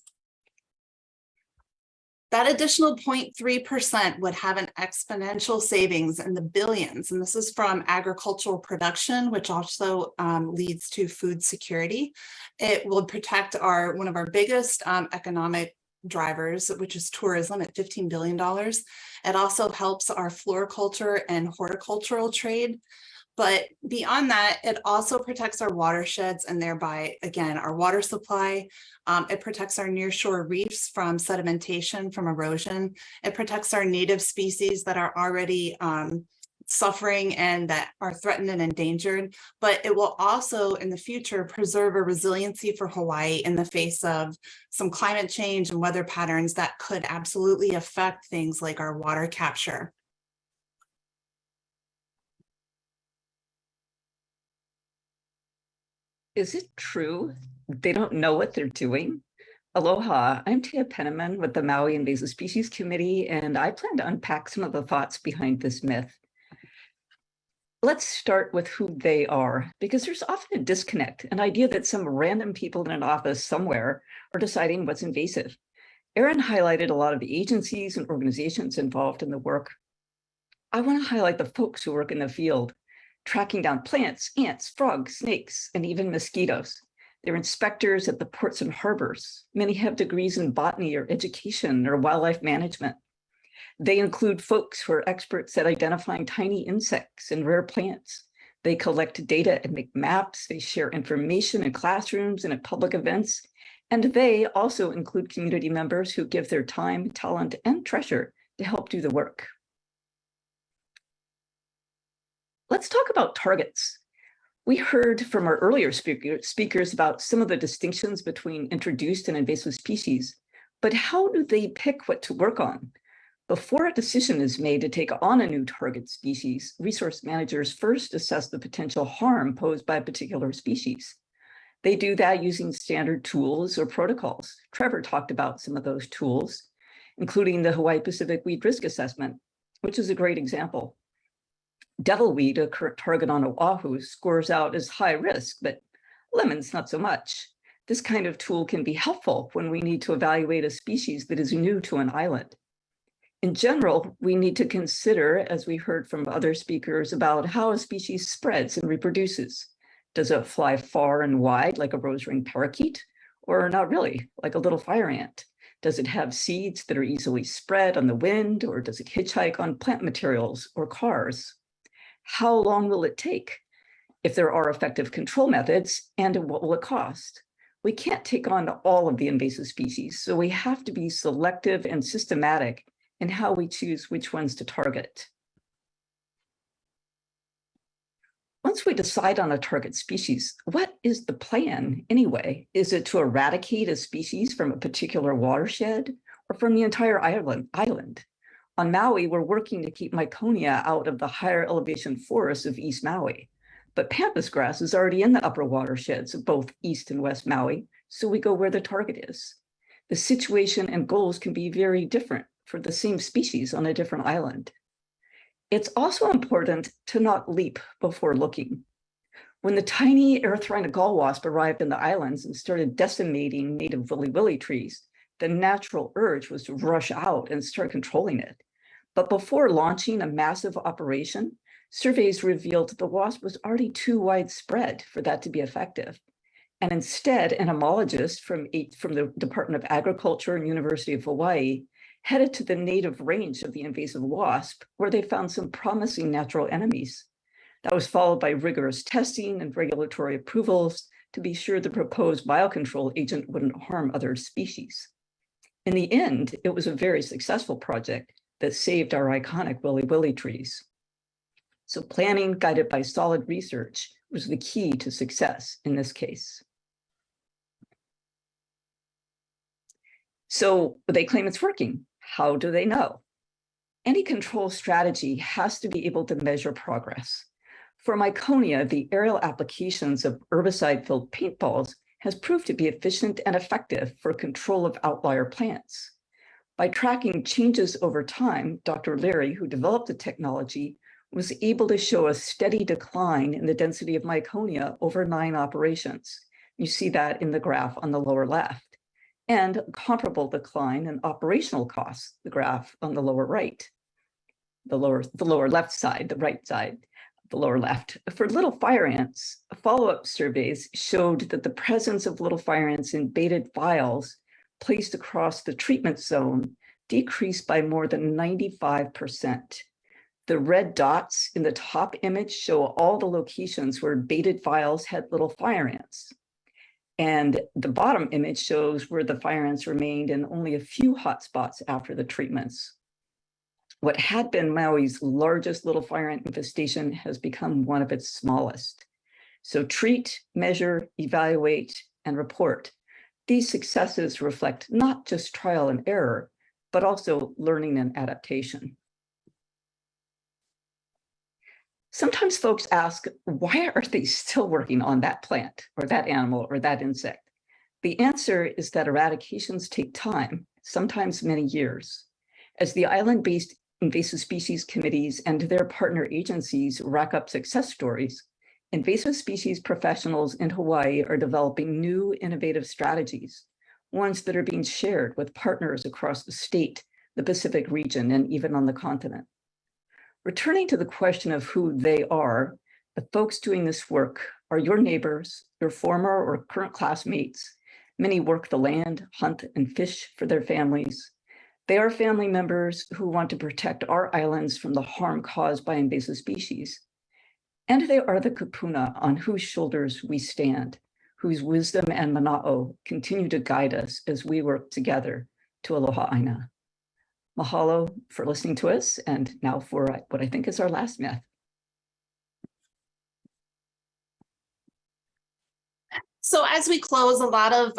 That additional 0.3% would have an exponential savings in the billions. And this is from agricultural production, which also leads to food security. It will protect one of our biggest economic drivers, which is tourism at $15 billion. It also helps our floriculture and horticultural trade. But beyond that, it also protects our watersheds and thereby, again, our water supply. It protects our nearshore reefs from sedimentation, from erosion. It protects our native species that are already suffering and that are threatened and endangered. But it will also, in the future, preserve a resiliency for Hawaii in the face of some climate change and weather patterns that could absolutely affect things like our water capture. Is it true they don't know what they're doing? Aloha, I'm Tia Penniman with the Maui Invasive Species Committee, and I plan to unpack some of the thoughts behind this myth. Let's start with who they are, because there's often a disconnect, an idea that some random people in an office somewhere are deciding what's invasive. Erin highlighted a lot of the agencies and organizations involved in the work. I want to highlight the folks who work in the field, tracking down plants, ants, frogs, snakes, and even mosquitoes. They're inspectors at the ports and harbors. Many have degrees in botany or education or wildlife management. They include folks who are experts at identifying tiny insects and rare plants. They collect data and make maps. They share information in classrooms and at public events. And they also include community members who give their time, talent, and treasure to help do the work. Let's talk about targets. We heard from our earlier speakers about some of the distinctions between introduced and invasive species, but how do they pick what to work on? Before a decision is made to take on a new target species, resource managers first assess the potential harm posed by a particular species. They do that using standard tools or protocols. Trevor talked about some of those tools, including the Hawaii Pacific Weed Risk Assessment, which is a great example. Devilweed, a current target on Oahu, scores out as high risk, but lemons not so much. This kind of tool can be helpful when we need to evaluate a species that is new to an island. In general, we need to consider, as we heard from other speakers, about how a species spreads and reproduces. Does it fly far and wide like a rose-ringed parakeet, or not really, like a little fire ant? Does it have seeds that are easily spread on the wind, or does it hitchhike on plant materials or cars? How long will it take? If there are effective control methods, and what will it cost? We can't take on all of the invasive species, so we have to be selective and systematic in how we choose which ones to target. Once we decide on a target species, what is the plan anyway? Is it to eradicate a species from a particular watershed or from the entire island? On Maui, we're working to keep Miconia out of the higher elevation forests of East Maui. But pampas grass is already in the upper watersheds of both East and West Maui, so we go where the target is. The situation and goals can be very different for the same species on a different island. It's also important to not leap before looking. When the tiny erythrina gall wasp arrived in the islands and started decimating native willy-willy trees, the natural urge was to rush out and start controlling it. But before launching a massive operation, surveys revealed the wasp was already too widespread for that to be effective. And instead, entomologists from the Department of Agriculture and University of Hawaii headed to the native range of the invasive wasp, where they found some promising natural enemies. That was followed by rigorous testing and regulatory approvals to be sure the proposed biocontrol agent wouldn't harm other species. In the end, it was a very successful project that saved our iconic willy-willy trees. So planning guided by solid research was the key to success in this case. So they claim it's working. How do they know? Any control strategy has to be able to measure progress. For Miconia, the aerial applications of herbicide-filled paintballs has proved to be efficient and effective for control of outlier plants. By tracking changes over time, Dr. Leary, who developed the technology, was able to show a steady decline in the density of Miconia over 9 operations. You see that in the graph on the lower left, and a comparable decline in operational costs, the graph on the lower right, the lower left side, the right side, the lower left. For little fire ants, follow-up surveys showed that the presence of little fire ants in baited vials placed across the treatment zone decreased by more than 95%. The red dots in the top image show all the locations where baited vials had little fire ants. And the bottom image shows where the fire ants remained in only a few hotspots after the treatments. What had been Maui's largest little fire ant infestation has become one of its smallest. So treat, measure, evaluate, and report. These successes reflect not just trial and error, but also learning and adaptation. Sometimes folks ask, why are they still working on that plant or that animal or that insect? The answer is that eradications take time, sometimes many years. As the island-based invasive species committees and their partner agencies rack up success stories, invasive species professionals in Hawaii are developing new innovative strategies, ones that are being shared with partners across the state, the Pacific region, and even on the continent. Returning to the question of who they are, the folks doing this work are your neighbors, your former or current classmates. Many work the land, hunt, and fish for their families. They are family members who want to protect our islands from the harm caused by invasive species. And they are the kupuna on whose shoulders we stand, whose wisdom and mana'o continue to guide us as we work together to aloha aina. Mahalo for listening to us, and now for what I think is our last myth. So as we close, a lot of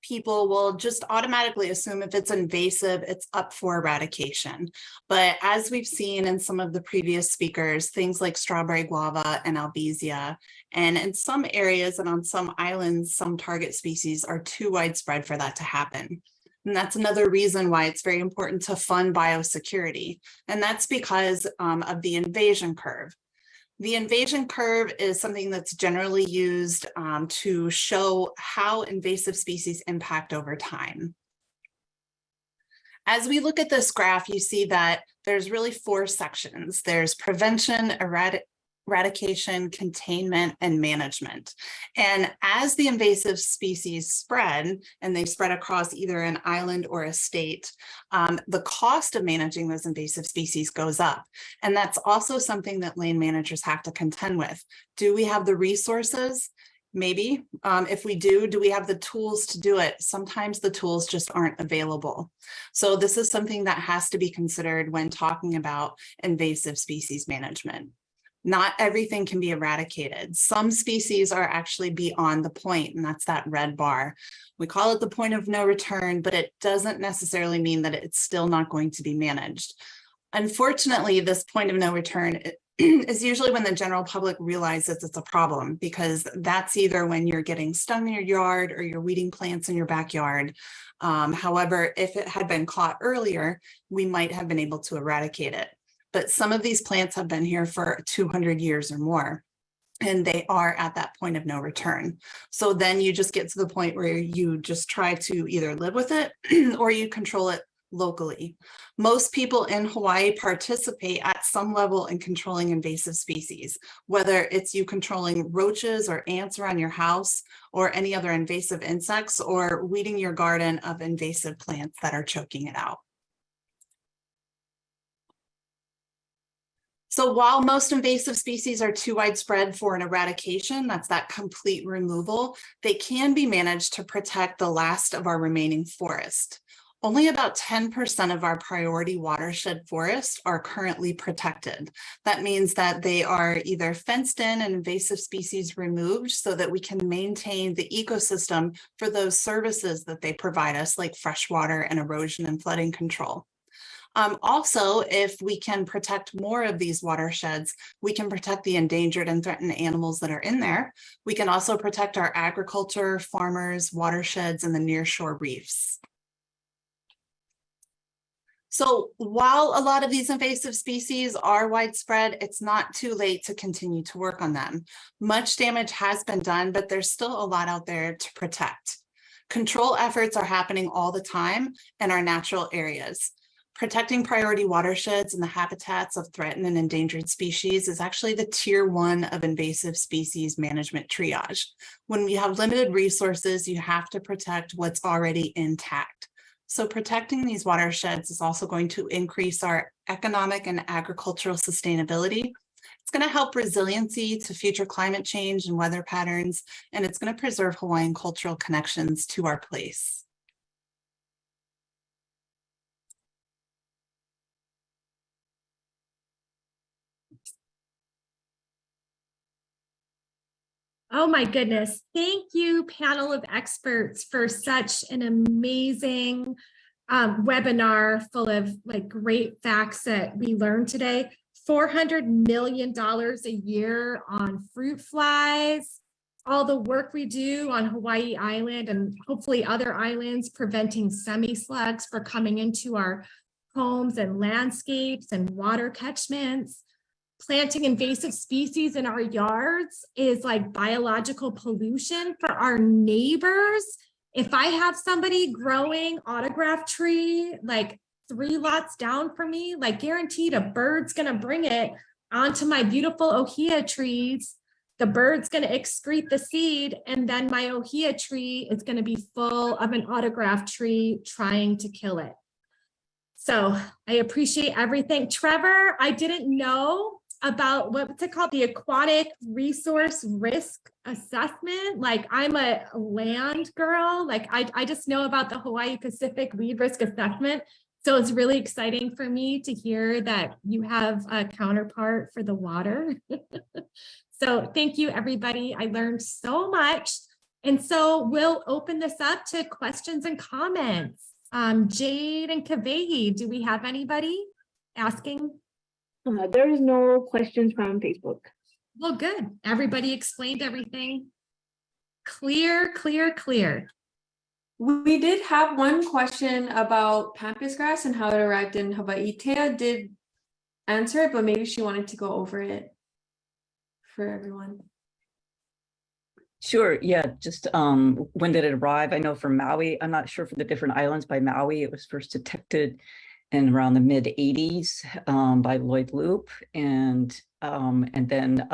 people will just automatically assume if it's invasive, it's up for eradication. But as we've seen in some of the previous speakers, things like strawberry guava and albizia, and in some areas and on some islands, some target species are too widespread for that to happen. And that's another reason why it's very important to fund biosecurity. And that's because of the invasion curve. The invasion curve is something that's generally used to show how invasive species impact over time. As we look at this graph, you see that there's really 4 sections. There's prevention, eradication, containment, and management. And as the invasive species spread, and they spread across either an island or a state, the cost of managing those invasive species goes up. And that's also something that land managers have to contend with. Do we have the resources? Maybe. If we do we have the tools to do it? Sometimes the tools just aren't available. So this is something that has to be considered when talking about invasive species management. Not everything can be eradicated. Some species are actually beyond the point, and that's that red bar. We call it the point of no return, but it doesn't necessarily mean that it's still not going to be managed. Unfortunately, this point of no return is usually when the general public realizes it's a problem, because that's either when you're getting stung in your yard or you're weeding plants in your backyard. However, if it had been caught earlier, we might have been able to eradicate it. But some of these plants have been here for 200 years or more, and they are at that point of no return. So then you just get to the point where you just try to either live with it or you control it locally. Most people in Hawaii participate at some level in controlling invasive species, whether it's you controlling roaches or ants around your house or any other invasive insects, or weeding your garden of invasive plants that are choking it out. So while most invasive species are too widespread for an eradication, that's that complete removal, they can be managed to protect the last of our remaining forest. Only about 10% of our priority watershed forests are currently protected. That means that they are either fenced in and invasive species removed so that we can maintain the ecosystem for those services that they provide us, like freshwater and erosion and flooding control. Also, if we can protect more of these watersheds, we can protect the endangered and threatened animals that are in there. We can also protect our agriculture, farmers, watersheds, and the nearshore reefs. So while a lot of these invasive species are widespread, it's not too late to continue to work on them. Much damage has been done, but there's still a lot out there to protect. Control efforts are happening all the time in our natural areas. Protecting priority watersheds and the habitats of threatened and endangered species is actually the tier 1 of invasive species management triage. When we have limited resources, you have to protect what's already intact. So protecting these watersheds is also going to increase our economic and agricultural sustainability. It's going to help resiliency to future climate change and weather patterns, and it's going to preserve Hawaiian cultural connections to our place. Oh my goodness. Thank you, panel of experts, for such an amazing webinar full of like great facts that we learned today. $400 million a year on fruit flies, all the work we do on Hawaii Island and hopefully other islands, preventing semi-slugs for coming into our homes and landscapes and water catchments. Planting invasive species in our yards is like biological pollution for our neighbors. If I have somebody growing autograph tree like 3 lots down from me, like guaranteed a bird's gonna bring it onto my beautiful ohia trees. The bird's gonna excrete the seed, and then my ohia tree is gonna be full of an autograph tree trying to kill it. So I appreciate everything. Trevor, I didn't know about what's it called, the aquatic resource risk assessment. Like, I'm a land girl, like I just know about the Hawaii Pacific weed risk assessment. So it's really exciting for me to hear that you have a counterpart for the water. So thank you, everybody. I learned so much. And so we'll open this up to questions and comments. Jade and Kavehi, do we have anybody asking? There is no questions from Facebook. Well, good. Everybody explained everything. Clear, clear, clear. We did have one question about pampas grass and how it arrived in Hawaii. Tea did answer it, but maybe she wanted to go over it for everyone. Sure, yeah, just when did it arrive? I know from Maui, I'm not sure for the different islands. By Maui, it was first detected in around the mid 80s by Lloyd Loop, and then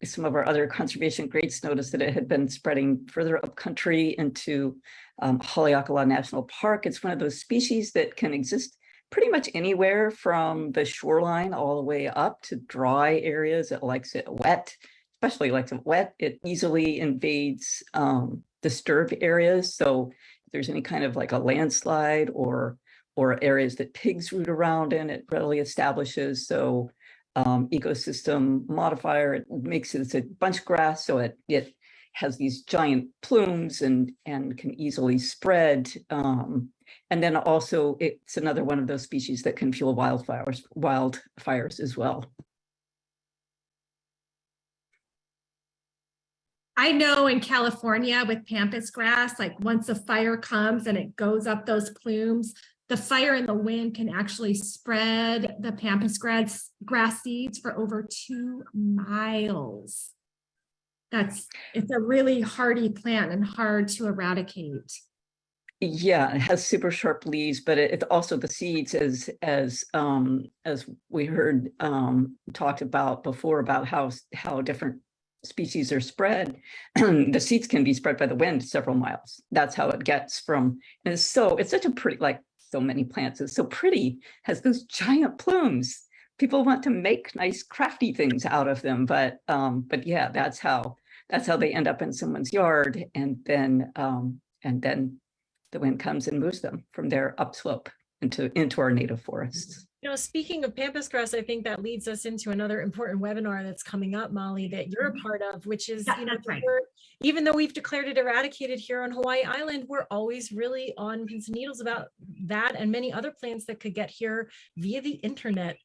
some of our other conservation greats noticed that it had been spreading further up country into Haleakala National Park. It's one of those species that can exist pretty much anywhere from the shoreline all the way up to dry areas. It likes it wet. especially like wet, it easily invades disturbed areas. So if there's any kind of like a landslide or areas that pigs root around in, it readily establishes. So ecosystem modifier, it makes it a bunch grass, so it has these giant plumes and can easily spread. And then also it's another one of those species that can fuel wildfires as well. I know in California with pampas grass, like once a fire comes and it goes up those plumes, the fire and the wind can actually spread the pampas grass seeds for over 2 miles. It's a really hardy plant and hard to eradicate. Yeah, it has super sharp leaves, but it also the seeds, as we heard talked about before, about how different species are spread. The seeds can be spread by the wind several miles. That's how it gets from. And so it's such a pretty, like so many plants, it's so pretty, has those giant plumes. People want to make nice crafty things out of them, but yeah, that's how they end up in someone's yard, and then the wind comes and moves them from their upslope into our native forests. Speaking of pampas grass, I think that leads us into another important webinar that's coming up, Molly, that you're a part of, which is, right. Even though we've declared it eradicated here on Hawaii Island, we're always really on pins and needles about that and many other plants that could get here via the internet.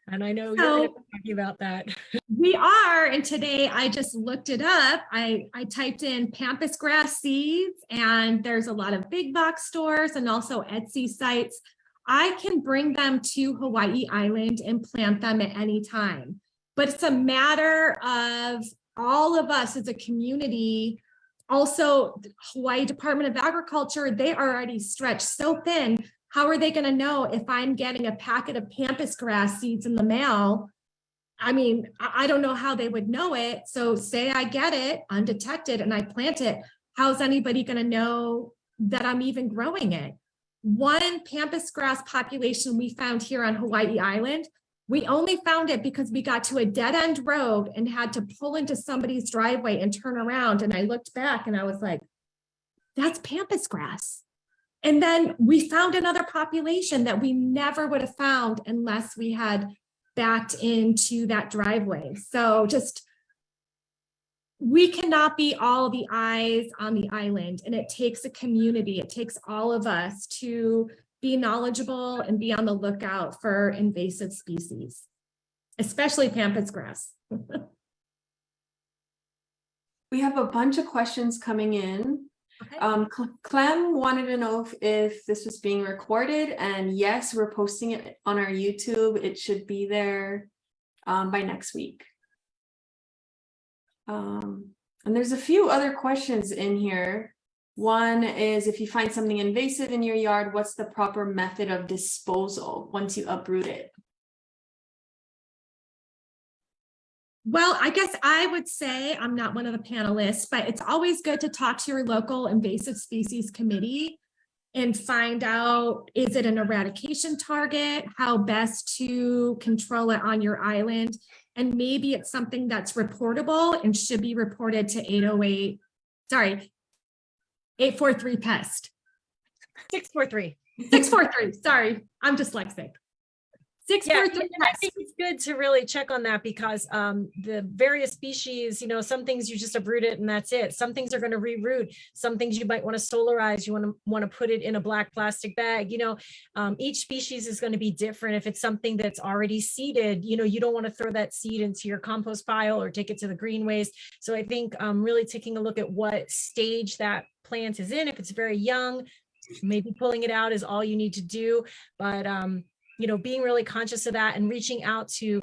And I know you're going to be talking about that. We are, and today I just looked it up. I typed in pampas grass seeds, and there's a lot of big box stores and also Etsy sites. I can bring them to Hawaii Island and plant them at any time. But it's a matter of all of us as a community. Also, Hawaii Department of Agriculture, they are already stretched so thin. How are they going to know if I'm getting a packet of pampas grass seeds in the mail? I mean, I don't know how they would know it. So say I get it undetected and I plant it. How's anybody going to know that I'm even growing it? One pampas grass population we found here on Hawaii Island, we only found it because we got to a dead end road and had to pull into somebody's driveway and turn around. And I looked back and I was like, that's pampas grass. And then we found another population that we never would have found unless we had backed into that driveway. So just, we cannot be all the eyes on the island, and it takes a community. It takes all of us to be knowledgeable and be on the lookout for invasive species, especially pampas grass. We have a bunch of questions coming in. Okay. Clem wanted to know if this was being recorded, and yes, we're posting it on our YouTube. It should be there by next week. And there's a few other questions in here. One is, if you find something invasive in your yard, what's the proper method of disposal once you uproot it? Well, I guess I would say, I'm not one of the panelists, but it's always good to talk to your local invasive species committee and find out, is it an eradication target? How best to control it on your island? And maybe it's something that's reportable and should be reported to 843 pest. 643, sorry, I'm dyslexic. 643. Yeah, I think it's good to really check on that, because the various species, some things you just uproot it and that's it. Some things are going to reroot. Some things you might want to solarize. You want to put it in a black plastic bag. Each species is going to be different. If it's something that's already seeded, you don't want to throw that seed into your compost pile or take it to the green waste. So I think really taking a look at what stage that plant is in. If it's very young, maybe pulling it out is all you need to do. But being really conscious of that and reaching out to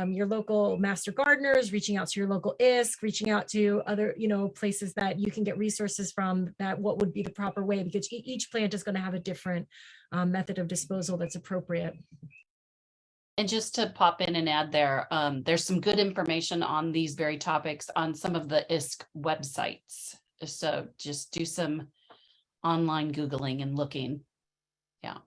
your local master gardeners, reaching out to your local ISC, reaching out to other, places that you can get resources from, that what would be the proper way, because each plant is going to have a different method of disposal that's appropriate. And just to pop in and add there, there's some good information on these very topics on some of the ISC websites. So just do some online Googling and looking. Yeah.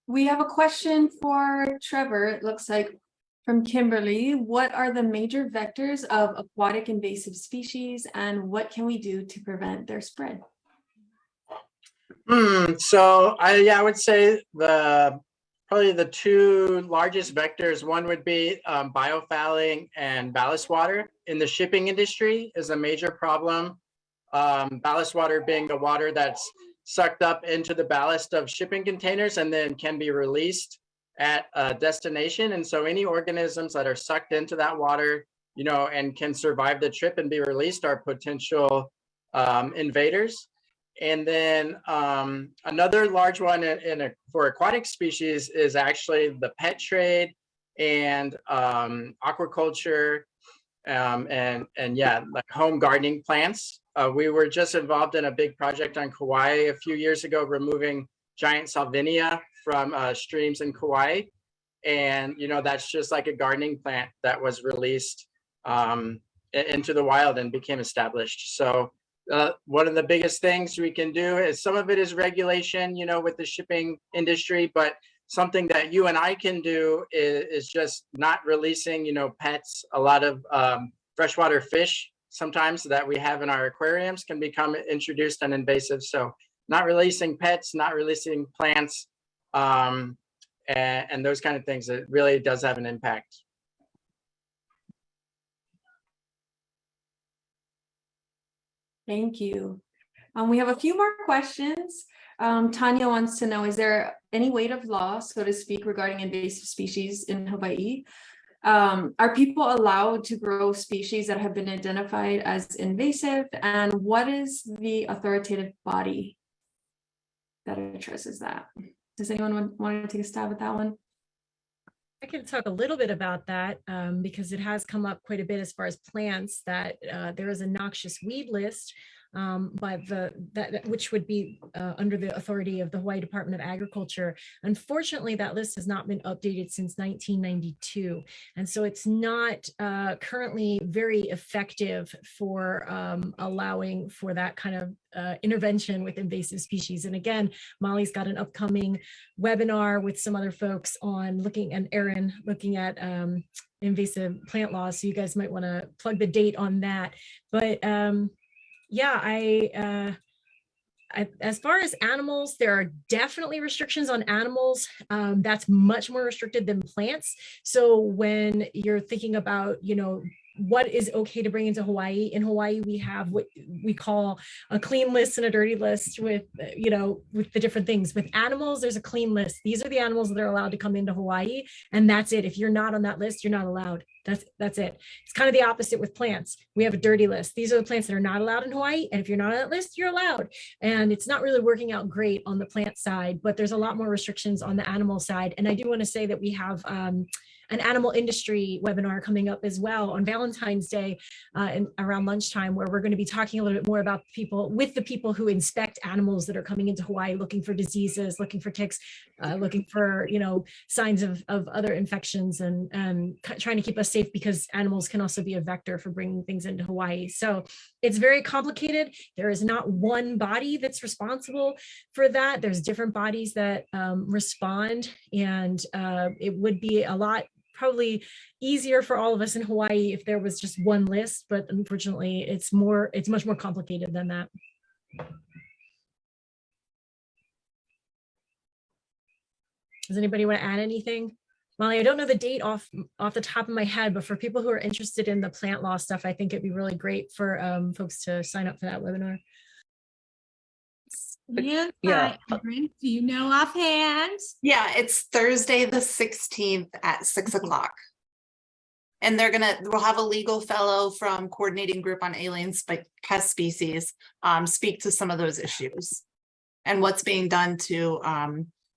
We have a question for Trevor. It looks like, From Kimberly, what are the major vectors of aquatic invasive species and what can we do to prevent their spread? So I would say probably the two largest vectors, one would be biofouling and ballast water. In the shipping industry is a major problem. Ballast water being the water that's sucked up into the ballast of shipping containers and then can be released at a destination. And so any organisms that are sucked into that water, and can survive the trip and be released are potential invaders. And then another large one for aquatic species is actually the pet trade and aquaculture and like home gardening plants. We were just involved in a big project on Kauai a few years ago, removing giant salvinia from streams in Kauai. And, that's just like a gardening plant that was released into the wild and became established. So one of the biggest things we can do is some of it is regulation, with the shipping industry, but something that you and I can do is just not releasing, pets. A lot of freshwater fish sometimes that we have in our aquariums can become introduced and invasive. So not releasing pets, not releasing plants, and those kind of things, it really does have an impact. Thank you. We have a few more questions. Tanya wants to know, is there any weight of law, so to speak, regarding invasive species in Hawaii? Are people allowed to grow species that have been identified as invasive? And what is the authoritative body that addresses that? Does anyone want to take a stab at that one? I can talk a little bit about that because it has come up quite a bit as far as plants, that there is a noxious weed list which would be under the authority of the Hawaii Department of Agriculture. Unfortunately, that list has not been updated since 1992. And so it's not currently very effective for allowing for that kind of intervention with invasive species. And again, Molly's got an upcoming webinar with some other folks on and Erin looking at invasive plant laws. So you guys might want to plug the date on that. But as far as animals, there are definitely restrictions on animals. That's much more restricted than plants. So when you're thinking about, what is okay to bring into Hawaii? In Hawaii, we have what we call a clean list and a dirty list with the different things. With animals, there's a clean list. These are the animals that are allowed to come into Hawaii, and that's it. If you're not on that list, you're not allowed. That's it. It's kind of the opposite with plants. We have a dirty list. These are the plants that are not allowed in Hawaii, and if you're not on that list, you're allowed. And it's not really working out great on the plant side, but there's a lot more restrictions on the animal side. And I do want to say that we have an animal industry webinar coming up as well on Valentine's Day around lunchtime, where we're going to be talking a little bit more about the people who inspect animals that are coming into Hawaii, looking for diseases, looking for ticks, looking for signs of other infections, and trying to keep us safe, because animals can also be a vector for bringing things into Hawaii. So it's very complicated. There is not one body that's responsible for that. There's different bodies that respond, and it would be a lot probably easier for all of us in Hawaii if there was just one list, but unfortunately it's much more complicated than that. Does anybody want to add anything? Molly, I don't know the date off the top of my head, but for people who are interested in the plant law stuff, I think it'd be really great for folks to sign up for that webinar. Yeah. Do you know offhand? Yeah, it's Thursday the 16th at 6 o'clock. And we'll have a legal fellow from Coordinating Group on Alien Pest Species speak to some of those issues and what's being done to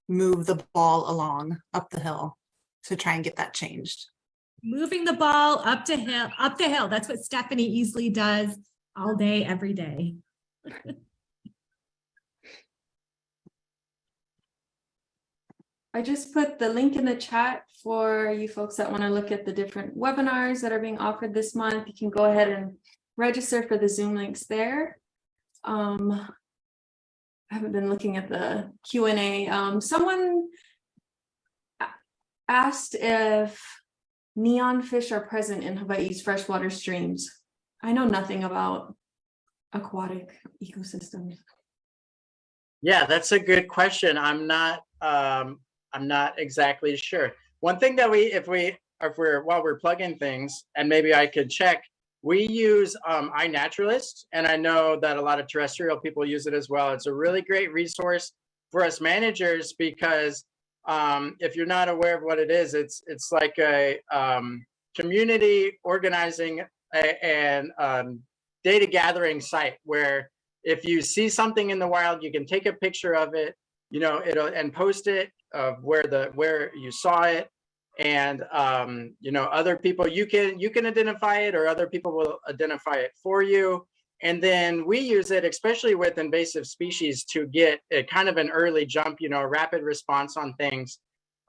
move the ball along up the hill to try and get that changed. Moving the ball up the hill. That's what Stephanie Easley does all day, every day. I just put the link in the chat for you folks that want to look at the different webinars that are being offered this month. You can go ahead and register for the Zoom links there. I haven't been looking at the Q&A. Someone asked if neonfish are present in Hawaii's freshwater streams? I know nothing about aquatic ecosystems. Yeah, that's a good question. I'm not exactly sure. One thing that while we're plugging things, and maybe I could check, we use iNaturalist, and I know that a lot of terrestrial people use it as well. It's a really great resource for us managers because if you're not aware of what it is, it's like a community organizing and data gathering site where if you see something in the wild, you can take a picture of it, you know, and post it of where you saw it, and you know, other people, you can identify it, or other people will identify it for you. And then we use it, especially with invasive species, to get a kind of an early jump, you know, a rapid response on things.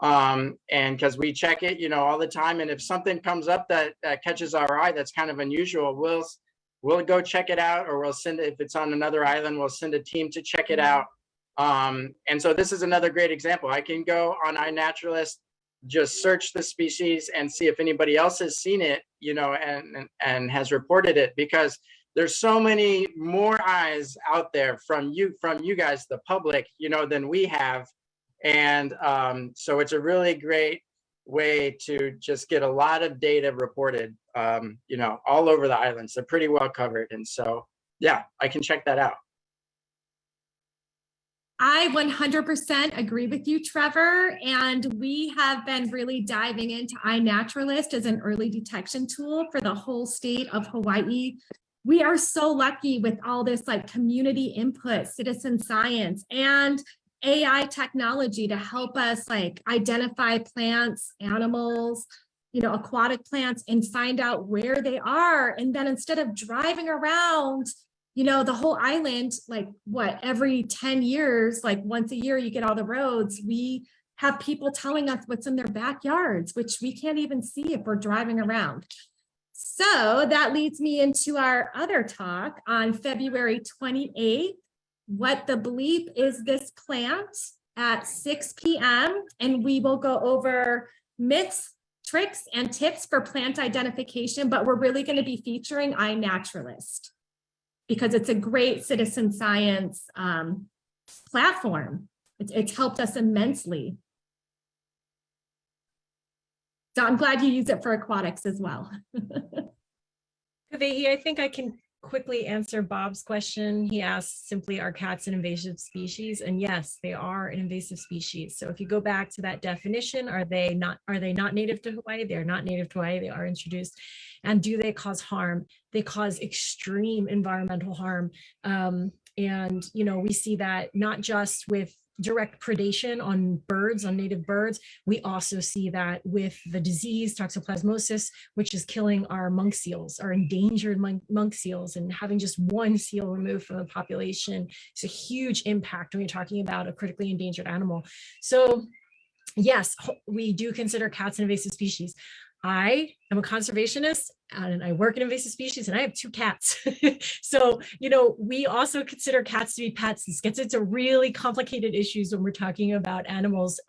And because we check it, you know, all the time, and if something comes up that catches our eye that's kind of unusual, we'll go check it out, or we'll send it, if it's on another island, we'll send a team to check it out. And so this is another great example. I can go on iNaturalist, just search the species and see if anybody else has seen it, you know, and has reported it, because there's so many more eyes out there from you guys, the public, you know, than we have. And so it's a really great way to just get a lot of data reported, you know, all over the islands. They're pretty well covered. And so, yeah, I can check that out. I 100% agree with you, Trevor. And we have been really diving into iNaturalist as an early detection tool for the whole state of Hawaii. We are so lucky with all this like community input, citizen science, and AI technology to help us like identify plants, animals, you know, aquatic plants, and find out where they are. And then instead of driving around, you know, the whole island, like what, every 10 years, like once a year, you get all the roads, we have people telling us what's in their backyards, which we can't even see if we're driving around. So that leads me into our other talk on February 28th. What the bleep is this plant at 6 p.m. And we will go over myths, tricks, and tips for plant identification, but we're really going to be featuring iNaturalist because it's a great citizen science platform. It's helped us immensely. So I'm glad you use it for aquatics as well. I think I can quickly answer Bob's question. He asked simply, are cats an invasive species? And yes, they are an invasive species. So if you go back to that definition, are they not native to Hawaii? They're not native to Hawaii. They are introduced. And do they cause harm? They cause extreme environmental harm. And, you know, we see that not just with direct predation on birds, on native birds. We also see that with the disease toxoplasmosis, which is killing our monk seals, our endangered monk seals, and having just one seal removed from the population is a huge impact when you're talking about a critically endangered animal. So yes, we do consider cats an invasive species. I am a conservationist and I work in invasive species, and I have 2 cats. So, you know, we also consider cats to be pets. This gets into really complicated issues when we're talking about animals.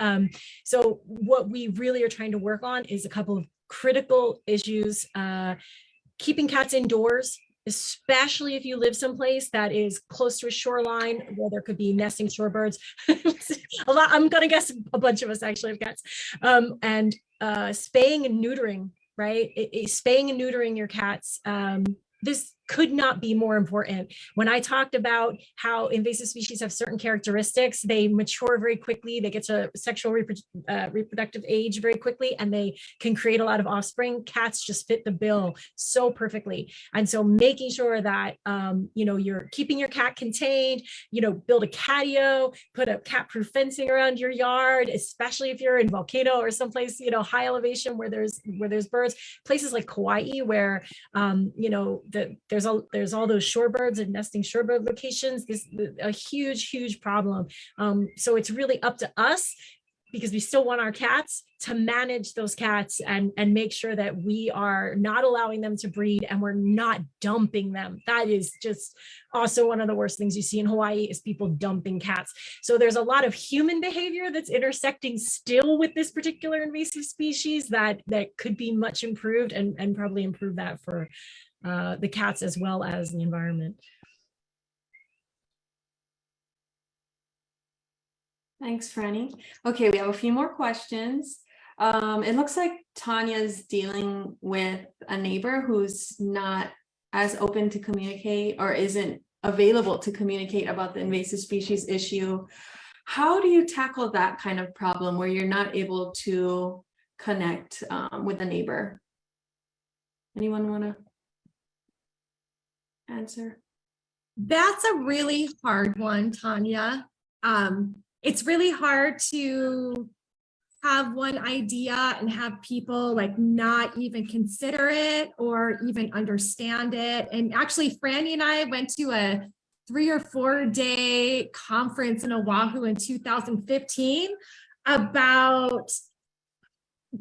So what we really are trying to work on is a couple of critical issues. Keeping cats indoors, especially if you live someplace that is close to a shoreline where there could be nesting shorebirds. A lot, I'm gonna guess a bunch of us actually have cats. And spaying and neutering, right? Spaying and neutering your cats. This could not be more important. When I talked about how invasive species have certain characteristics, they mature very quickly, they get to sexual reproductive age very quickly, and they can create a lot of offspring. Cats just fit the bill so perfectly. And so making sure that, you know, you're keeping your cat contained, you know, build a catio, put a cat-proof fencing around your yard, especially if you're in volcano or someplace, you know, high elevation where there's birds, places like Kauai where, you know, there's all those shorebirds and nesting shorebird locations. This is a huge problem. So it's really up to us because we still want our cats, to manage those cats and make sure that we are not allowing them to breed and we're not dumping them. That is just also one of the worst things you see in Hawaii is people dumping cats. So there's a lot of human behavior that's intersecting still with this particular invasive species that could be much improved and probably improve that for the cats as well as the environment. Thanks, Franny. Okay, we have a few more questions. It looks like Tanya's dealing with a neighbor who's not as open to communicate or isn't available to communicate about the invasive species issue. How do you tackle that kind of problem where you're not able to connect with a neighbor? Anyone want to answer? That's a really hard one, Tanya. It's really hard to have one idea and have people like not even consider it or even understand it. And actually, Franny and I went to a 3 or 4 day conference in Oahu in 2015 about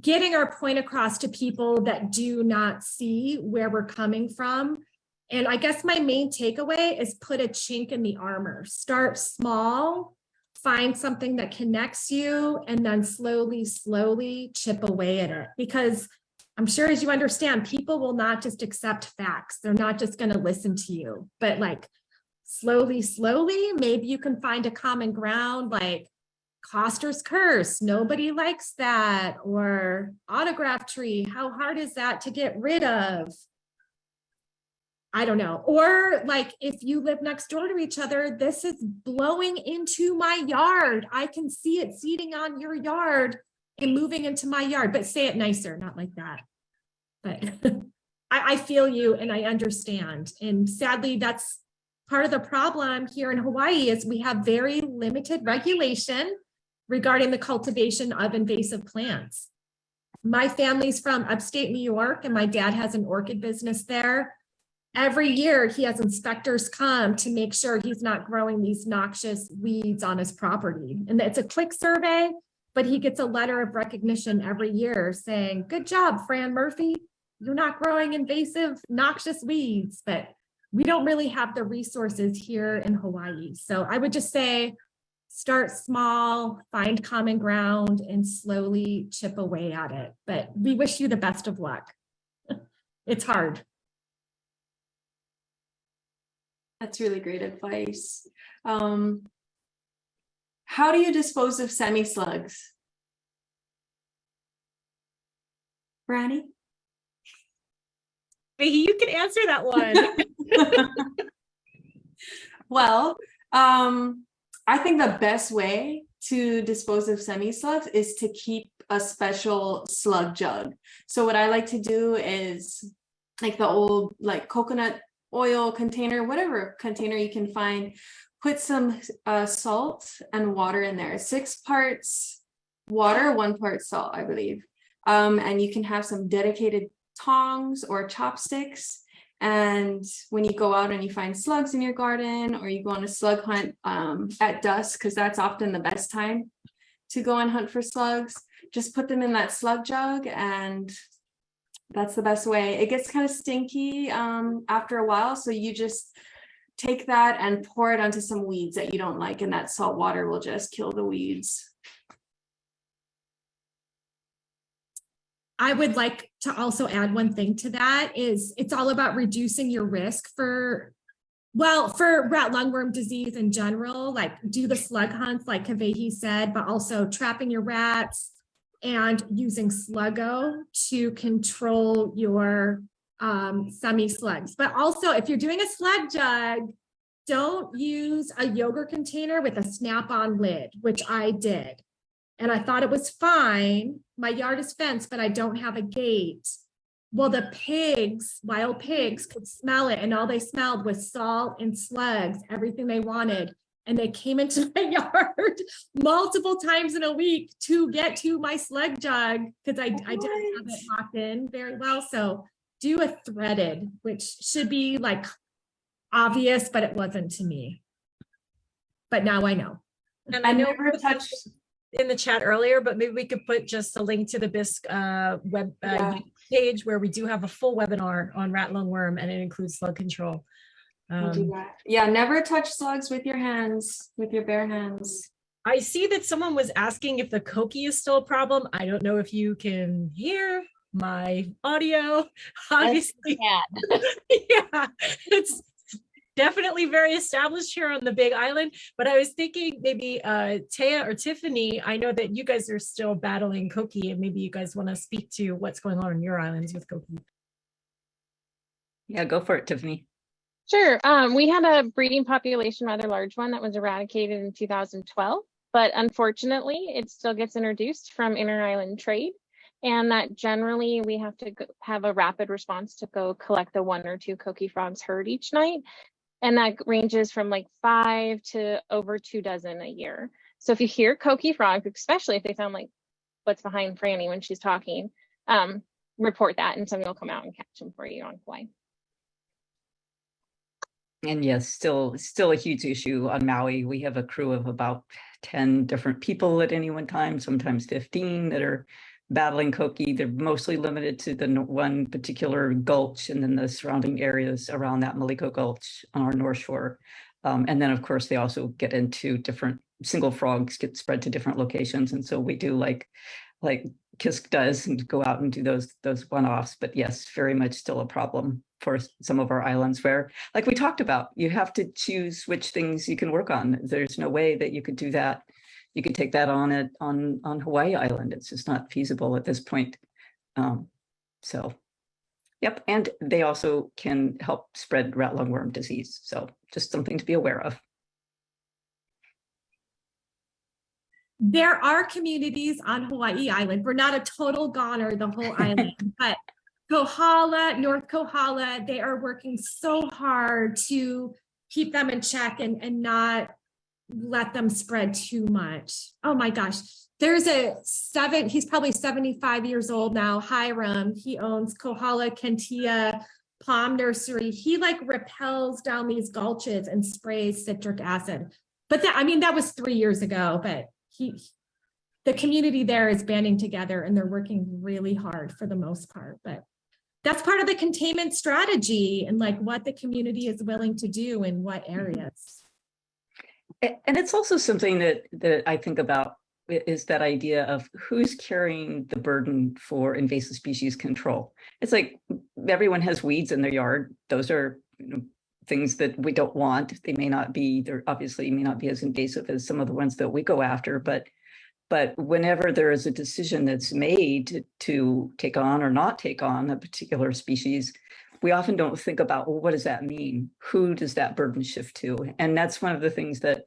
getting our point across to people that do not see where we're coming from. And I guess my main takeaway is put a chink in the armor. Start small, find something that connects you, and then slowly chip away at it. Because I'm sure, as you understand, people will not just accept facts. They're not just going to listen to you, but like slowly, maybe you can find a common ground, like Coster's curse. Nobody likes that. Or autograph tree. How hard is that to get rid of? I don't know. Or like if you live next door to each other, this is blowing into my yard. I can see it seeding on your yard and moving into my yard, but say it nicer, not like that. But I feel you and I understand. And sadly, that's part of the problem here in Hawaii is we have very limited regulation regarding the cultivation of invasive plants. My family's from upstate New York and my dad has an orchid business there. Every year he has inspectors come to make sure he's not growing these noxious weeds on his property. And it's a quick survey, but he gets a letter of recognition every year saying, good job, Fran Murphy. You're not growing invasive noxious weeds, but we don't really have the resources here in Hawaii. So I would just say, start small, find common ground, and slowly chip away at it. But we wish you the best of luck. It's hard. That's really great advice. How do you dispose of semi-slugs? Franny? Maybe you can answer that one. Well, I think the best way to dispose of semi-slugs is to keep a special slug jug. So what I like to do is like the old like coconut oil container, whatever container you can find, put some salt and water in there. 6 parts water, 1 part salt, I believe. And you can have some dedicated tongs or chopsticks. And when you go out and you find slugs in your garden, or you go on a slug hunt at dusk, because that's often the best time to go and hunt for slugs, just put them in that slug jug, and that's the best way. It gets kind of stinky after a while, so you just take that and pour it onto some weeds that you don't like, and that salt water will just kill the weeds. I would like to also add one thing to that is it's all about reducing your risk for rat lungworm disease in general, like do the slug hunts like Kavehi said, but also trapping your rats and using Sluggo to control your semi-slugs. But also if you're doing a slug jug, don't use a yogurt container with a snap-on lid, which I did. And I thought it was fine. My yard is fenced, but I don't have a gate. Well, the pigs, wild pigs, could smell it, and all they smelled was salt and slugs, everything they wanted. And they came into my yard multiple times in a week to get to my slug jug because I didn't have it locked in very well. So do a threaded, which should be like obvious, but it wasn't to me. But now I know. And I know in the chat earlier, but maybe we could put just a link to the Bisque web Yeah. page where we do have a full webinar on rat lungworm, and it includes slug control. I'll do that. Yeah, never touch slugs with your hands, with your bare hands. I see that someone was asking if the koki is still a problem. I don't know if you can hear my audio. Obviously, yeah, it's definitely very established here on the Big Island. But I was thinking maybe Taya or Tiffany, I know that you guys are still battling koki, and maybe you guys want to speak to what's going on your islands with koki. Yeah, go for it, Tiffany. Sure. We had a breeding population, rather large one, that was eradicated in 2012, but unfortunately, it still gets introduced from inter-island trade, and that generally we have to have a rapid response to go collect the 1 or 2 koki frogs herd each night, and that ranges from like 5 to over 2 dozen a year. So if you hear koki frogs, especially if they sound like what's behind Franny when she's talking, report that, and somebody will come out and catch them for you on Kauai. And yes, still a huge issue on Maui. We have a crew of about 10 different people at any one time, sometimes 15, that are battling koki. They're mostly limited to the one particular gulch and then the surrounding areas around that Maliko Gulch on our North Shore. And then, of course, they also get into different single frogs get spread to different locations. And so we do like Kisk does and go out and do those one-offs. But yes, very much still a problem for some of our islands where, like we talked about, you have to choose which things you can work on. There's no way that you could do that. You could take that on Hawaii Island. It's just not feasible at this point. So, yep. And they also can help spread rat lungworm disease. So just something to be aware of. There are communities on Hawaii Island. We're not a total goner, the whole island, but Kohala, North Kohala, they are working so hard to keep them in check and not let them spread too much. Oh my gosh. There's he's probably 75 years old now, Hiram. He owns Kohala Kentia Palm Nursery. He like rappels down these gulches and sprays citric acid. But that was 3 years ago, but the community there is banding together and they're working really hard for the most part, but that's part of the containment strategy and like what the community is willing to do in what areas. And it's also something that I think about is that idea of who's carrying the burden for invasive species control. It's like everyone has weeds in their yard. Those are things that we don't want. They may not be, they're obviously may not be as invasive as some of the ones that we go after, but whenever there is a decision that's made to take on or not take on a particular species, we often don't think about, well, what does that mean? Who does that burden shift to? And that's one of the things that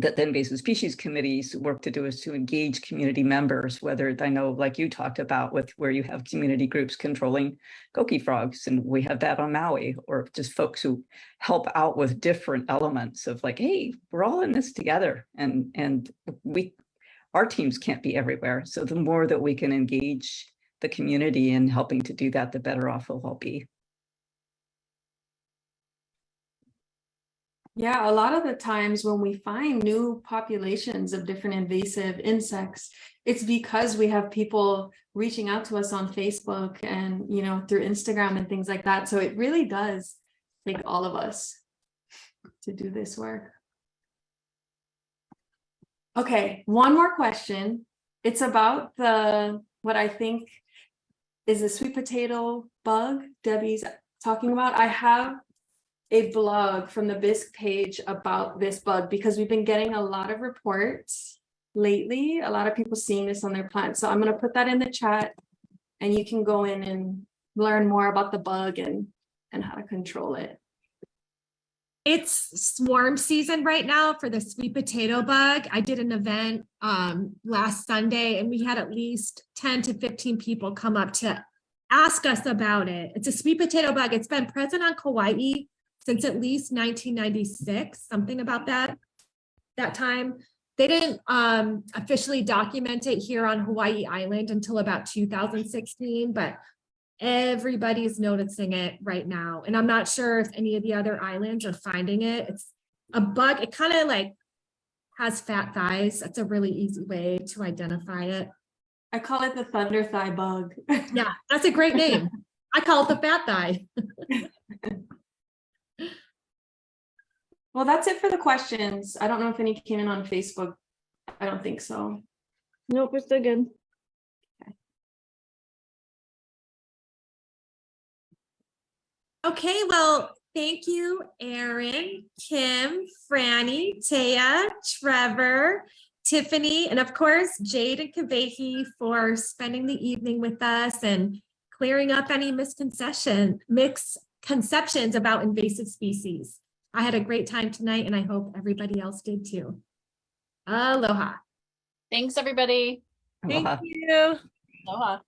that the invasive species committees work to do, is to engage community members, whether I know, like you talked about, with where you have community groups controlling koki frogs, and we have that on Maui, or just folks who help out with different elements of like, hey, we're all in this together, and our teams can't be everywhere. So the more that we can engage the community in helping to do that, the better off we'll all be. Yeah, a lot of the times when we find new populations of different invasive insects, it's because we have people reaching out to us on Facebook and, through Instagram and things like that. So it really does take all of us to do this work. Okay, one more question. It's about what I think is the sweet potato bug Debbie's talking about. I have a blog from the Bisque page about this bug because we've been getting a lot of reports lately, a lot of people seeing this on their plants. So I'm going to put that in the chat and you can go in and learn more about the bug and how to control it. It's swarm season right now for the sweet potato bug. I did an event last Sunday and we had at least 10 to 15 people come up to ask us about it. It's a sweet potato bug. It's been present on Kauai since at least 1996, something about that time. They didn't officially document it here on Hawaii Island until about 2016, but everybody's noticing it right now. And I'm not sure if any of the other islands are finding it. It's a bug. It kind of like has fat thighs. That's a really easy way to identify it. I call it the thunder thigh bug. Yeah, that's a great name. I call it the fat thigh. Well, that's it for the questions. I don't know if any came in on Facebook. I don't think so. Nope, we're still good. Okay, well, thank you, Erin, Kim, Franny, Taya, Trevor, Tiffany, and of course, Jade and Kavehi for spending the evening with us and clearing up any misconceptions about invasive species. I had a great time tonight, and I hope everybody else did too. Aloha. Thanks, everybody. Thank Aloha. you. Aloha.